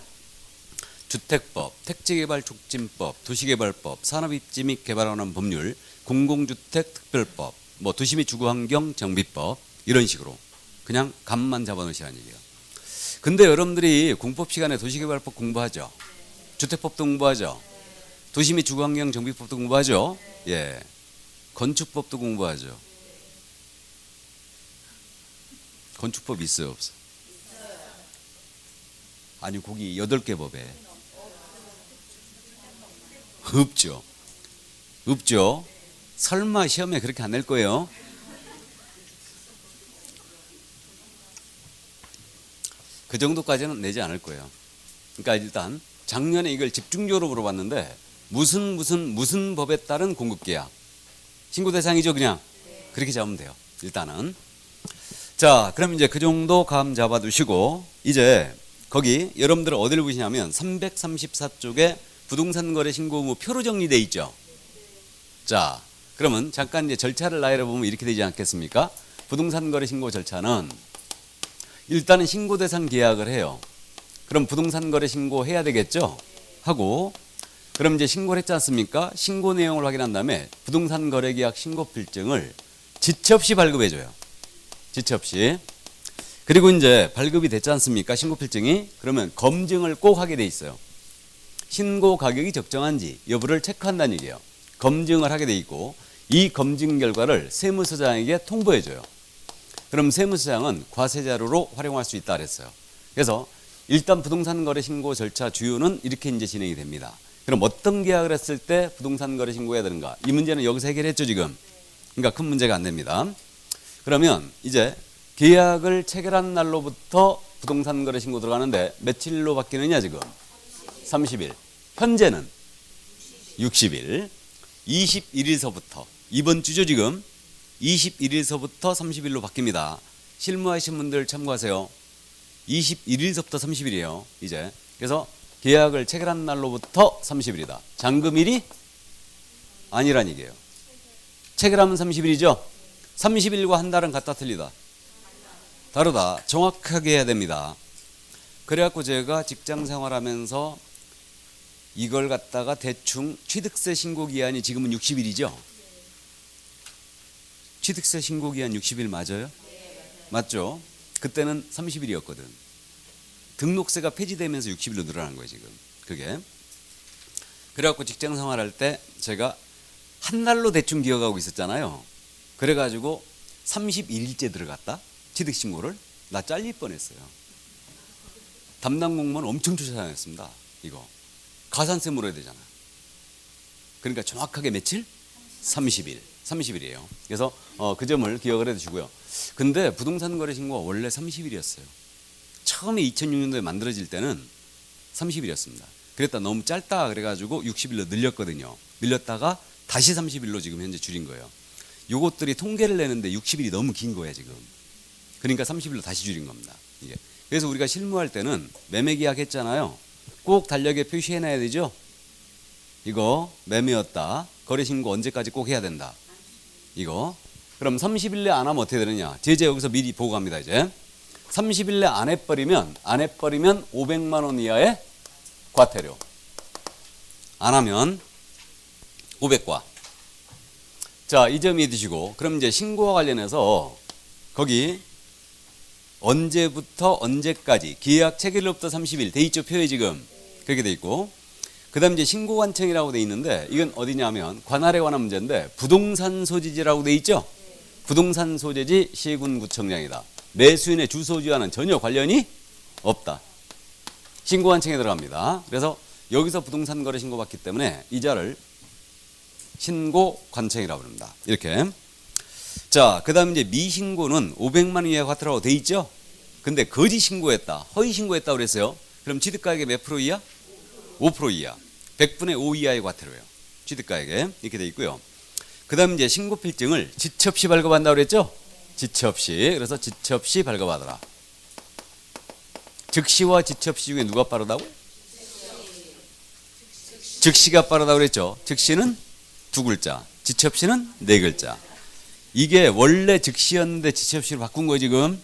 주택법, 택지개발 촉진법, 도시개발법, 산업입지 및 개발하는 법률, 공공주택 특별법, 뭐 도시 및 주거환경 정비법 이런 식으로 그냥 감만 잡아놓으시라는 얘기예요. 근데 여러분들이 공법 시간에 도시개발법 공부하죠? 주택법도 공부하죠? 도시 및 주거환경 정비법도 공부하죠? 예, 건축법도 공부하죠? 건축법 있어요, 없어요? 아니, 거기 8개 법에 없죠. 없죠. 설마 시험에 그렇게 안 낼 거예요? 그 정도까지는 내지 않을 거예요. 그러니까 일단 작년에 이걸 집중적으로 물어봤는데 무슨 법에 따른 공급계약 신고 대상이죠. 그냥 그렇게 잡으면 돼요. 일단은. 자, 그럼 이제 그 정도 감 잡아두시고 이제 거기 여러분들 어디를 보시냐면 334쪽에 부동산 거래 신고 의무 표로 정리돼 있죠. 자, 그러면 잠깐 이제 절차를 나열해 보면 이렇게 되지 않겠습니까? 부동산 거래 신고 절차는 일단은 신고 대상 계약을 해요. 그럼 부동산 거래 신고 해야 되겠죠? 하고 그럼 이제 신고를 했지 않습니까? 신고 내용을 확인한 다음에 부동산 거래 계약 신고 필증을 지체 없이 발급해 줘요. 지체 없이. 그리고 이제 발급이 됐지 않습니까? 신고 필증이. 그러면 검증을 꼭 하게 돼 있어요. 신고 가격이 적정한지 여부를 체크한다는 얘기예요. 검증을 하게 돼 있고 이 검증 결과를 세무서장에게 통보해 줘요. 그럼 세무서장은 과세자료로 활용할 수 있다 그랬어요. 그래서 일단 부동산 거래 신고 절차 주요는 이렇게 이제 진행이 됩니다. 그럼 어떤 계약을 했을 때 부동산 거래 신고해야 되는가? 이 문제는 여기서 해결했죠, 지금. 그러니까 큰 문제가 안 됩니다. 그러면 이제 계약을 체결한 날로부터 부동산 거래 신고 들어가는데 며칠로 바뀌느냐 지금? 30일. 현재는 60일. 21일서부터 이번 주죠 지금. 21일서부터 30일로 바뀝니다. 실무하신 분들 참고하세요. 21일서부터 30일이에요. 이제. 그래서 계약을 체결한 날로부터 30일이다. 잔금일이 아니란 얘기예요. 체결하면 30일이죠. 30일과 한 달은 같다 틀리다. 다르다. 정확하게 해야 됩니다. 그래갖고 제가 직장 생활하면서 이걸 갖다가 대충 취득세 신고 기한이 지금은 60일이죠. 취득세 신고 기한 60일 맞아요? 맞죠? 그때는 30일이었거든. 등록세가 폐지되면서 60일로 늘어난 거예요 지금. 그게. 그래갖고 직장 생활할 때 제가 한 달로 대충 기억하고 있었잖아요. 그래가지고 31일째 들어갔다 취득신고를. 나 잘릴 뻔했어요. 담당 공무원 엄청 쫓아다녔습니다. 이거 가산세 물어야 되잖아. 그러니까 정확하게 며칠? 30일. 30일이에요. 그래서 그 점을 기억을 해두시고요. 근데 부동산 거래 신고가 원래 30일이었어요. 처음에 2006년도에 만들어질 때는 30일이었습니다. 그랬다 너무 짧다 그래가지고 60일로 늘렸거든요. 늘렸다가 다시 30일로 지금 현재 줄인 거예요. 요것들이 통계를 내는데 60일이 너무 긴 거예요 지금. 그러니까 30일로 다시 줄인 겁니다. 이게. 그래서 우리가 실무할 때는 매매 계약 했잖아요. 꼭 달력에 표시해놔야 되죠. 이거 매매였다. 거래 신고 언제까지 꼭 해야 된다. 이거. 그럼 30일 내 안 하면 어떻게 되느냐. 제재 여기서 미리 보고 갑니다. 이제 30일 내 안 해버리면 500만 원 이하의 과태료. 안 하면 500과. 자, 이 점 이해되시고 그럼 이제 신고와 관련해서 거기 언제부터 언제까지 계약 체결로부터 30일 돼 있죠. 표에 지금 그렇게 돼 있고 그 다음 이제 신고관청이라고 돼 있는데 이건 어디냐면 관할에 관한 문제인데 부동산 소지지라고 돼 있죠. 부동산 소재지 시군구청장이다. 매수인의 주소지와는 전혀 관련이 없다. 신고관청에 들어갑니다. 그래서 여기서 부동산 거래 신고 받기 때문에 이자를 신고관청이라고 합니다. 이렇게. 자, 그 다음 이제 미신고는 500만 원 이하 과태료라고 돼 있죠. 근데 거짓 신고했다, 허위 신고했다 그랬어요. 그럼 취득가액의 몇 프로 이하? 5% 이하. 100분의 5 이하의 과태료예요. 취득가액에 이렇게 돼 있고요. 그 다음 이제 신고필증을 지체 없이 발급한다고 그랬죠? 지체 없이. 그래서 지체 없이 발급하더라. 즉시와 지체 없이 중에 누가 빠르다고? 즉시가 빠르다고 그랬죠? 즉시는 2글자, 지체 없이는 4글자. 이게 원래 즉시였는데 지체 없이로 바꾼 거예요 지금.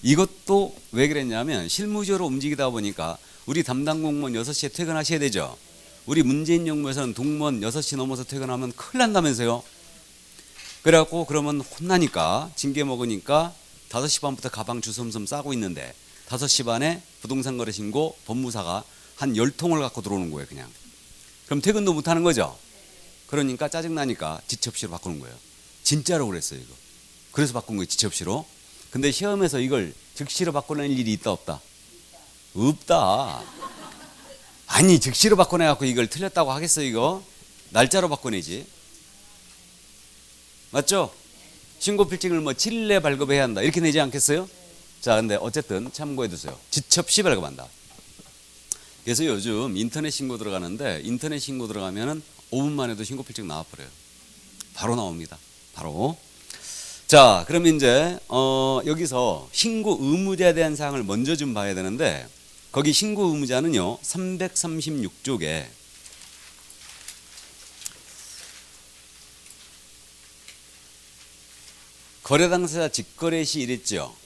이것도 왜 그랬냐면 실무적으로 움직이다 보니까 우리 담당 공무원 6시에 퇴근하셔야 되죠. 우리 문재인 정부에서는 공무원 6시 넘어서 퇴근하면 큰일 난다면서요. 그래갖고 그러면 혼나니까 징계 먹으니까 5시 반부터 가방 주섬섬 싸고 있는데 5시 반에 부동산 거래 신고 법무사가 한 10통을 갖고 들어오는 거예요 그냥. 그럼 퇴근도 못하는 거죠. 그러니까 짜증나니까 지체 없이로 바꾸는 거예요. 진짜로 그랬어요 이거. 그래서 바꾼 거예요 지체 없이로. 근데 시험에서 이걸 즉시로 바꿔낼 일이 있다 없다? 없다. 아니 즉시로 바꿔내갖고 이걸 틀렸다고 하겠어 이거? 날짜로 바꿔내지. 맞죠? 신고필증을 뭐 7일 내에 발급해야 한다 이렇게 내지 않겠어요? 자, 근데 어쨌든 참고해 두세요. 지첩시 발급한다. 그래서 요즘 인터넷 신고 들어가는데 인터넷 신고 들어가면은 5분만 해도 신고 필증 나와버려요. 바로 나옵니다. 바로. 자, 그럼 이제 여기서 신고 의무자에 대한 사항을 먼저 좀 봐야 되는데 거기 신고 의무자는요 336쪽에 거래 당사자 직거래 시 이랬죠.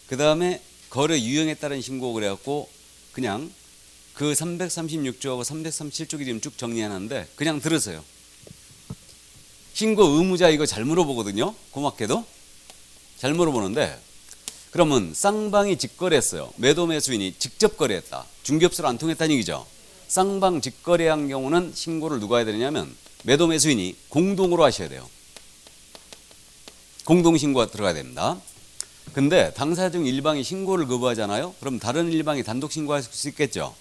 그 다음에 거래 유형에 따른 신고 그래갖고 그냥 그 336조하고 337쪽이 지금 쭉 정리하는데 그냥 들으세요. 신고 의무자 이거 잘 물어보거든요. 고맙게도 잘 물어보는데 그러면 쌍방이 직거래했어요. 매도 매수인이 직접 거래했다. 중개업소로 안 통했다는 얘기죠. 쌍방 직거래한 경우는 신고를 누가 해야 되냐면 매도 매수인이 공동으로 하셔야 돼요. 공동신고가 들어가야 됩니다. 근데 당사자 중 일방이 신고를 거부하잖아요. 그럼 다른 일방이 단독 신고할 수 있겠죠.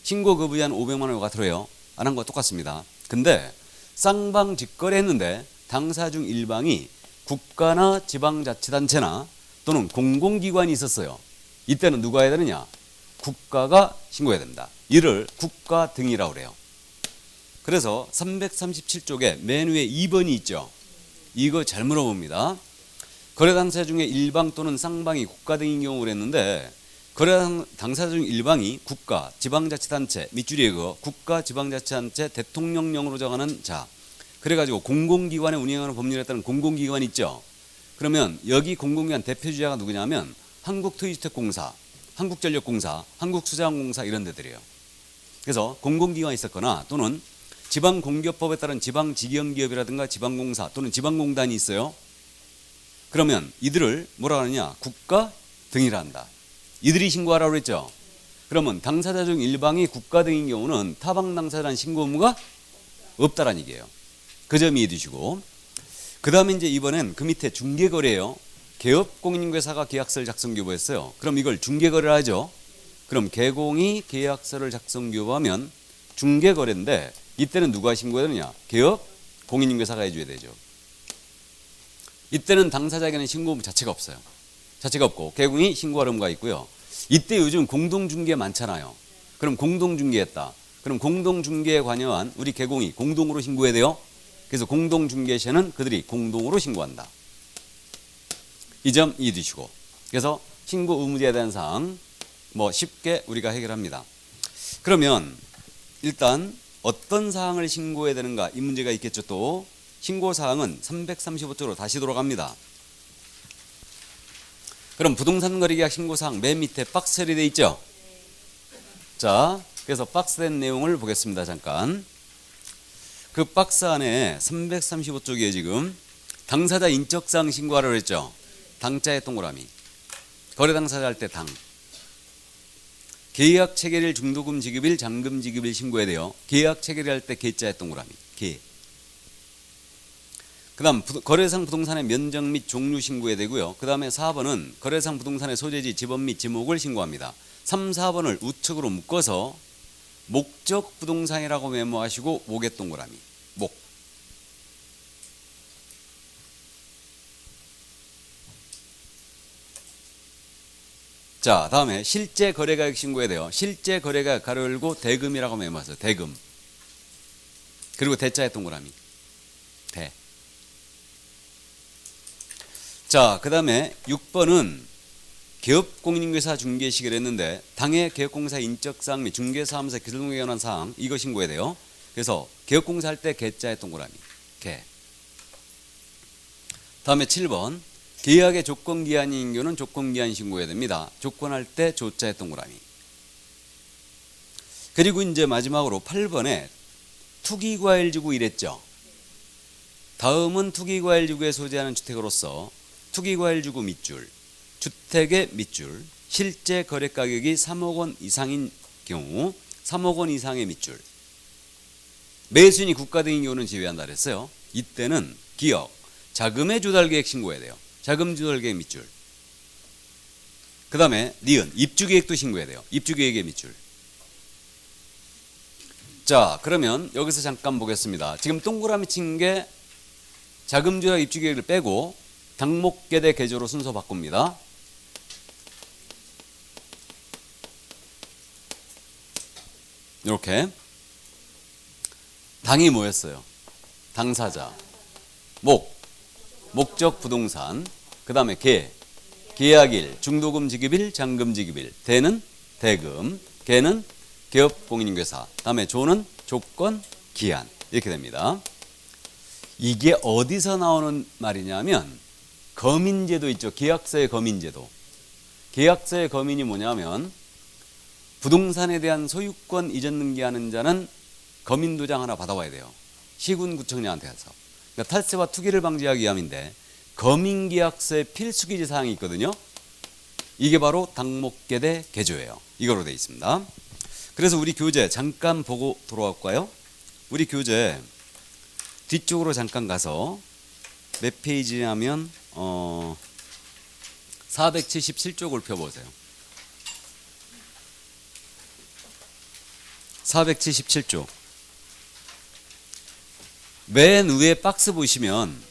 신고 거부한 500만 원과 들어요. 안 한 거 똑같습니다. 근데 쌍방 직거래했는데 당사자 중 일방이 국가나 지방자치단체나 또는 공공기관이 있었어요. 이때는 누가 해야 되느냐? 국가가 신고해야 됩니다. 이를 국가 등이라고 그래요. 그래서 337쪽에 맨 위에 2번이 있죠. 이거 잘 물어봅니다. 거래 당사자 중에 일방 또는 쌍방이 국가 등인 경우 그랬는데 거래 당사자 중 일방이 국가, 지방자치단체, 밑줄이 그거 국가, 지방자치단체, 대통령령으로 정하는 자. 그래가지고 공공기관에 운영하는 법률에 따른 공공기관이 있죠. 그러면 여기 공공기관 대표주자가 누구냐면 한국토지주택공사, 한국전력공사, 한국수자원공사 이런 데들이에요. 그래서 공공기관이 있었거나 또는 지방공기업법에 따른 지방직영기업이라든가 지방공사 또는 지방공단이 있어요. 그러면 이들을 뭐라 하느냐? 국가 등이라 한다. 이들이 신고하라고 그랬죠. 그러면 당사자 중 일방이 국가 등인 경우는 타방 당사자란 신고 의무가 없다라는 얘기예요. 그 점 이해해 두시고 그 다음에 이제 이번엔 그 밑에 중개거래예요. 개업공인중개사가 계약서를 작성교부했어요. 그럼 이걸 중개거래를 하죠. 그럼 개공이 계약서를 작성교부하면 중개거래인데 이때는 누가 신고해야 되느냐? 개업공인중개사가 해줘야 되죠. 이때는 당사자에게는 신고 의무 자체가 없어요. 자체가 없고 개공이 신고할 의무가 있고요. 이때 요즘 공동중개 많잖아요. 그럼 공동중개했다. 그럼 공동중개에 관여한 우리 개공이 공동으로 신고해야 돼요. 그래서 공동중개시에는 그들이 공동으로 신고한다. 이 점 이해 두시고 그래서 신고 의무자에 대한 사항 뭐 쉽게 우리가 해결합니다. 그러면 일단 어떤 사항을 신고해야 되는가 이 문제가 있겠죠. 또 신고사항은 335쪽으로 다시 돌아갑니다. 그럼 부동산 거래계약 신고사항 맨 밑에 박스로 되어 있죠. 자, 그래서 박스된 내용을 보겠습니다. 잠깐. 그 박스 안에 335쪽에 지금 당사자 인적사항 신고하라고 했죠. 당자의 동그라미. 거래 당사자 할 때 당. 계약 체결일, 중도금 지급일, 잔금 지급일 신고해야 돼요. 계약 체결일 할 때 계자의 동그라미. 계. 그 다음 거래상 부동산의 면적 및 종류 신고해야 되고요. 그 다음에 4번은 거래상 부동산의 소재지, 지번 및 지목을 신고합니다. 3, 4번을 우측으로 묶어서 목적 부동산이라고 메모하시고 목의 동그라미. 목. 자, 다음에 실제 거래가액 신고해야 돼요. 실제 거래가액 가로 열고 대금이라고 메모하세요. 대금. 그리고 대자의 동그라미. 대. 자, 그 다음에 6번은 개업공인중개사 중개식을 했는데 당해 개업공사 인적사항 및 중개사무소 기술동에 관한 사항 이거 신고해야 돼요. 그래서 개업공사 할 때 개자의 동그라미. 개. 다음에 7번 계약의 조건기한인 경우는 조건기한 신고해야 됩니다. 조건할 때 조자의 동그라미. 그리고 이제 마지막으로 8번에 투기과일지구 이랬죠. 다음은 투기과일지구에 소재하는 주택으로서 투기과일지구 밑줄, 주택의 밑줄, 실제 거래가격이 3억 원 이상인 경우 3억 원 이상의 밑줄. 매수인이 국가 등인 경우는 제외한다 그랬어요. 이때는 기억, 자금의 조달계획 신고해야 돼요. 자금 조달계획 밑줄. 그 다음에 니은, 입주계획도 신고해야 돼요. 입주계획의 밑줄. 자, 그러면 여기서 잠깐 보겠습니다. 지금 동그라미 친 게 자금 조달 입주계획을 빼고 당목계대 개조로 순서 바꿉니다. 이렇게 당이 뭐였어요? 당사자, 목적 부동산, 그 다음에 계약일, 중도금 지급일, 잔금 지급일, 대는 대금, 계는 개업 공인인계사, 다음에 조는 조건, 기한 이렇게 됩니다. 이게 어디서 나오는 말이냐면 거민제도 있죠. 계약서의 거민제도. 계약서의 거민이 뭐냐면 부동산에 대한 소유권 이전 등기하는 자는 거민도장 하나 받아와야 돼요. 시군구청장한테 가서. 그러니까 탈세와 투기를 방지하기 위함인데 거민계약서에 필수기재 사항이 있거든요. 이게 바로 당목계대 개조예요. 이거로 되어 있습니다. 그래서 우리 교재 잠깐 보고 돌아올까요? 우리 교재 뒤쪽으로 잠깐 가서 몇 페이지냐면 477쪽을 펴보세요. 477쪽. 맨 위에 박스 보시면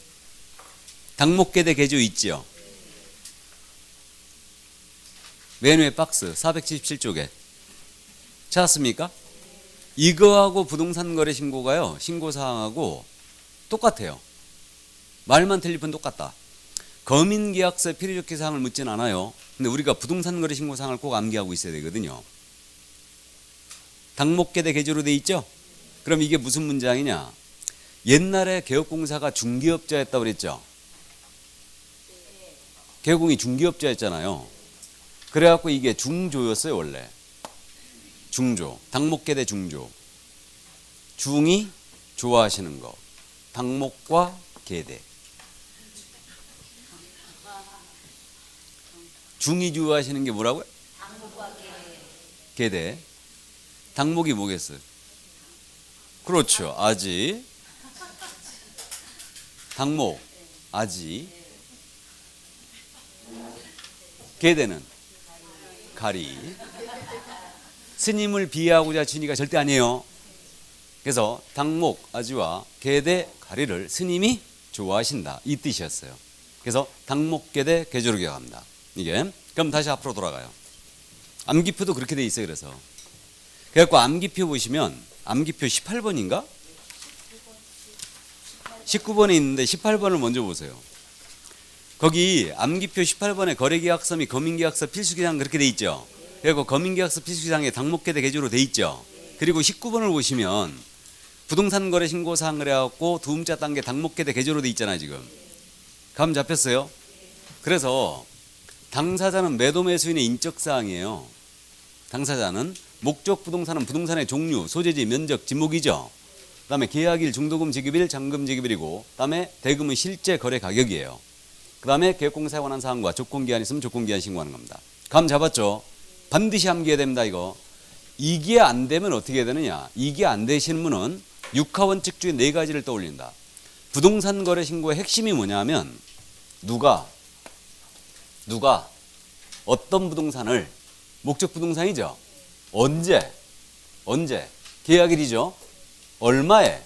당목계대 개조 있죠? 맨 위에 박스 477쪽에 찾았습니까? 이거하고 부동산 거래 신고가요. 신고사항하고 똑같아요. 말만 틀릴 뿐 똑같다. 거민계약서 필요적기 사항을 묻진 않아요. 근데 우리가 부동산 거래 신고사항을 꼭 암기하고 있어야 되거든요. 당목계대 개조로 돼 있죠? 그럼 이게 무슨 문장이냐? 옛날에 개업공사가 중개업자였다고 그랬죠? 개업공이 중개업자였잖아요. 그래갖고 이게 중조였어요 원래. 중조, 당목계대 중조. 중이 좋아하시는 거. 당목과 계대. 중이 좋아하시는 게 뭐라고요? 계대. 당목이 뭐겠어요? 그렇죠. 아지. 당목, 아지. 계대는 가리. 스님을 비하하고자 지니가 절대 아니에요. 그래서 당목, 아지와 계대, 가리를 스님이 좋아하신다. 이 뜻이었어요. 그래서 당목계대 개조로 기억합니다. 이게. 그럼 다시 앞으로 돌아가요. 암기표도 그렇게 돼 있어요. 그래갖고 암기표 보시면 암기표 18번인가? 19번에 있는데 18번을 먼저 보세요. 거기 암기표 18번에 거래계약서 및 거민계약서 필수기사항 그렇게 돼 있죠. 그리고 거민계약서 필수기사항에 당목계대 개조로 돼 있죠. 그리고 19번을 보시면 부동산 거래 신고사항 그래갖고 두 음자 단계 당목계대 개조로 돼 있잖아요. 지금 감 잡혔어요? 그래서 당사자는 매도 매수인의 인적사항이에요. 당사자는 목적 부동산은 부동산의 종류, 소재지, 면적, 지목이죠. 그 다음에 계약일, 중도금 지급일, 잔금 지급일이고 그 다음에 대금은 실제 거래 가격이에요. 그 다음에 계획공사에 관한 사항과 조건기한 있으면 조건기한 신고하는 겁니다. 감 잡았죠? 반드시 암기해야 됩니다. 이게 안 되면 어떻게 해야 되느냐? 이게 안 되시는 분은 육하원칙 중에 네 가지를 떠올린다. 부동산 거래 신고의 핵심이 뭐냐면 누가 어떤 부동산을 목적 부동산이죠. 언제 계약일이죠. 얼마에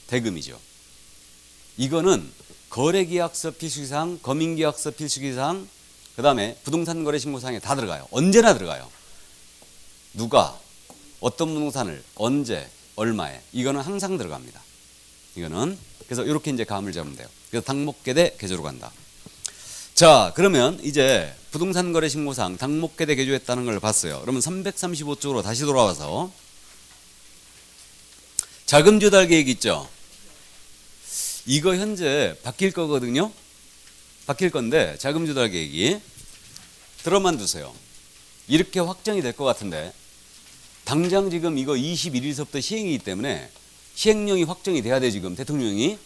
대금이죠. 이거는 거래계약서 필수기사항, 거민계약서 필수기사항, 그 다음에 부동산 거래 신고사항에 다 들어가요. 언제나 들어가요. 누가 어떤 부동산을 언제 얼마에 이거는 항상 들어갑니다. 이거는 그래서 이렇게 이제 감을 잡으면 돼요. 그래서 당목계대 개조로 간다. 자, 그러면 이제 부동산 거래 신고사항 당목계대 개조했다는 걸 봤어요. 그러면 335쪽으로 다시 돌아와서 자금 조달 계획 있죠. 이거 현재 바뀔 거거든요. 바뀔 건데 자금 조달 계획이 들어만 두세요. 이렇게 확정이 될 것 같은데 당장 지금 이거 21일서부터 시행이기 때문에 시행령이 확정이 돼야 돼 지금 대통령이.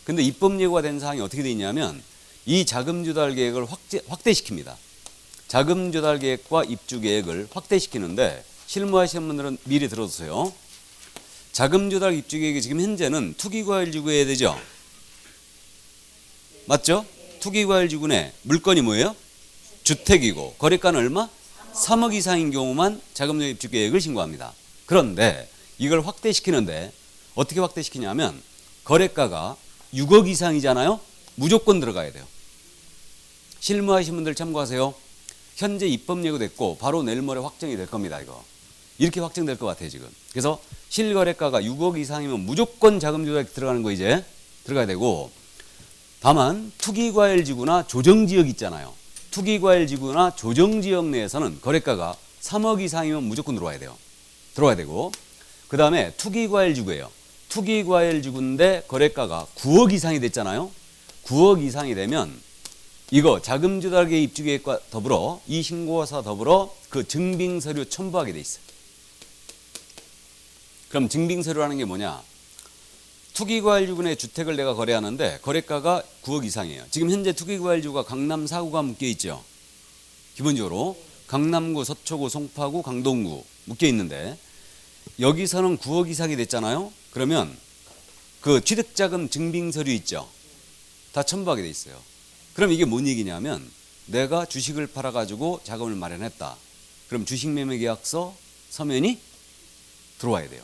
근데 입법 예고가 된 사항이 어떻게 돼 있냐면 이 자금 조달 계획을 확대시킵니다. 자금 조달 계획과 입주 계획을 확대시키는데 실무하시는 분들은 미리 들어두세요. 자금 조달 입주 계획이 지금 현재는 투기과열 지구해야 되죠. 맞죠? 투기과열 지구내 물건이 뭐예요? 주택이고 거래가는 얼마? 3억 이상인 경우만 자금 조달 입주 계획을 신고합니다. 그런데 이걸 확대시키는데 어떻게 확대시키냐면 거래가가 6억 이상이잖아요. 무조건 들어가야 돼요. 실무하신 분들 참고하세요. 현재 입법 예고됐고 바로 내일 모레 확정이 될 겁니다. 이거 이렇게 확정될 것 같아요 지금. 그래서 실거래가가 6억 이상이면 무조건 자금 조달이 들어가는 거 이제 들어가야 되고, 다만 투기과열지구나 조정지역 있잖아요. 투기과열지구나 조정지역 내에서는 거래가가 3억 이상이면 무조건 들어와야 돼요. 들어와야 되고, 그 다음에 투기과열지구예요. 투기과열지구인데 거래가가 9억 이상이 됐잖아요. 9억 이상이 되면 이거 자금조달계 입주계획과 더불어 이 신고서 더불어 그 증빙서류 첨부하게 돼 있어요. 그럼 증빙서류라는 게 뭐냐? 투기과열지구의 주택을 내가 거래하는데 거래가가 9억 이상이에요. 지금 현재 투기과열지구가 강남 4구가 묶여 있죠. 기본적으로 강남구, 서초구, 송파구, 강동구 묶여 있는데 여기서는 9억 이상이 됐잖아요. 그러면 그 취득자금 증빙서류 있죠. 다 첨부하게 돼 있어요. 그럼 이게 뭔 얘기냐면 내가 주식을 팔아가지고 자금을 마련했다. 그럼 주식매매계약서 서면이 들어와야 돼요.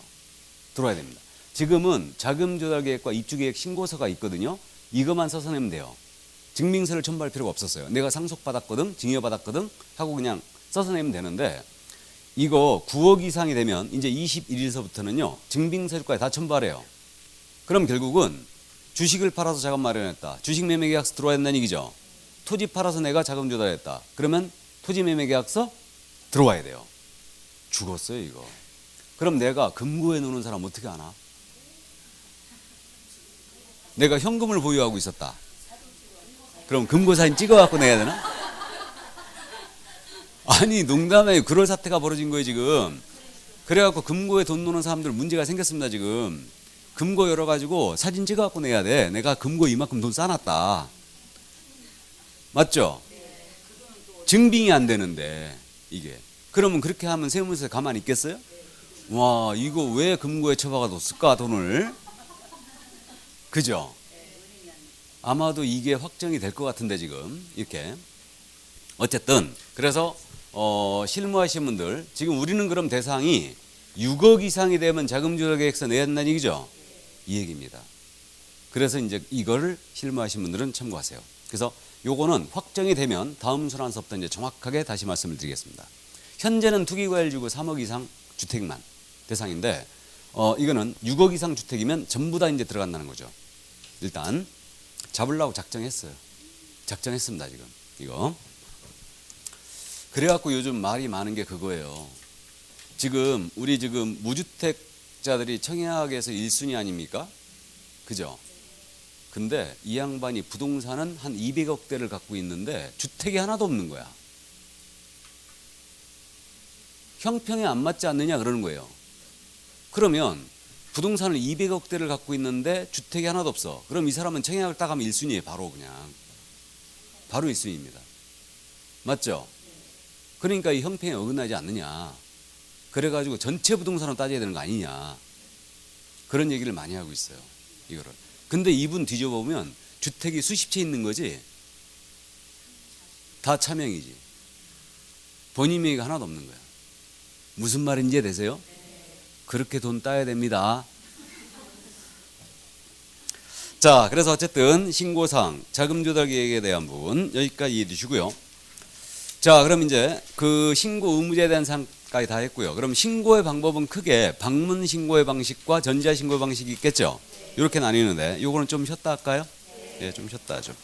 들어와야 됩니다. 지금은 자금조달계획과 입주계획 신고서가 있거든요. 이것만 써서 내면 돼요. 증빙서를 첨부할 필요가 없었어요. 내가 상속받았거든, 증여받았거든 하고 그냥 써서 내면 되는데 이거 9억 이상이 되면 이제 21일서부터는요. 증빙서류까지 다 첨부하래요. 그럼 결국은 주식을 팔아서 자금 마련했다. 주식매매계약서 들어와야 된다는 얘기죠. 토지 팔아서 내가 자금 조달했다. 그러면 토지매매계약서 들어와야 돼요. 죽었어요 이거. 그럼 내가 금고에 넣는 사람 어떻게 하나? 내가 현금을 보유하고 있었다. 그럼 금고 사진 찍어갖고 내야 되나? 아니 농담에 그럴 사태가 벌어진 거예요 지금. 그래갖고 금고에 돈 넣는 사람들 문제가 생겼습니다 지금. 금고 열어가지고 사진 찍어갖고 내야 돼. 내가 금고 이만큼 돈 쌓아놨다. 맞죠? 증빙이 안 되는데 이게. 그러면 그렇게 하면 세무서에 가만히 있겠어요? 와 이거 왜 금고에 처박아뒀을까 돈을? 그죠? 아마도 이게 확정이 될 것 같은데 지금 이렇게. 어쨌든 그래서 실무하신 분들 지금 우리는 그럼 대상이 6억 이상이 되면 자금조달계획서 내야 된다는 얘기죠. 이 얘기입니다. 그래서 이제 이거를 실무하신 분들은 참고하세요. 그래서 요거는 확정이 되면 다음 순환서부터 이제 정확하게 다시 말씀을 드리겠습니다. 현재는 투기과열지구 3억 이상 주택만 대상인데 이거는 6억 이상 주택이면 전부 다 이제 들어간다는 거죠. 일단 잡으려고 작정했어요. 작정했습니다 지금 이거. 그래갖고 요즘 말이 많은 게 그거예요. 지금 우리 지금 무주택자들이 청약에서 1순위 아닙니까? 그죠? 근데 이 양반이 부동산은 한 200억대를 갖고 있는데 주택이 하나도 없는 거야. 형평에 안 맞지 않느냐 그러는 거예요. 그러면 부동산을 200억대를 갖고 있는데 주택이 하나도 없어. 그럼 이 사람은 청약을 딱 하면 1순위예요. 바로 그냥. 바로 1순위입니다. 맞죠? 그러니까 이 형평에 어긋나지 않느냐. 그래가지고 전체 부동산으로 따져야 되는 거 아니냐. 그런 얘기를 많이 하고 있어요. 이거를. 근데 이분 뒤져보면 주택이 수십 채 있는 거지. 다 차명이지. 본인 명의가 하나도 없는 거야. 무슨 말인지 되세요? 그렇게 돈 따야 됩니다. 자, 그래서 어쨌든 신고사항, 자금조달계획에 대한 부분 여기까지 이해해 주시고요. 자, 그럼 이제 그 신고 의무자에 대한 사항까지 다 했고요. 그럼 신고의 방법은 크게 방문 신고의 방식과 전자 신고의 방식이 있겠죠. 이렇게 나뉘는데 요거는 좀 쉬었다 할까요? 네, 좀 쉬었다 하죠.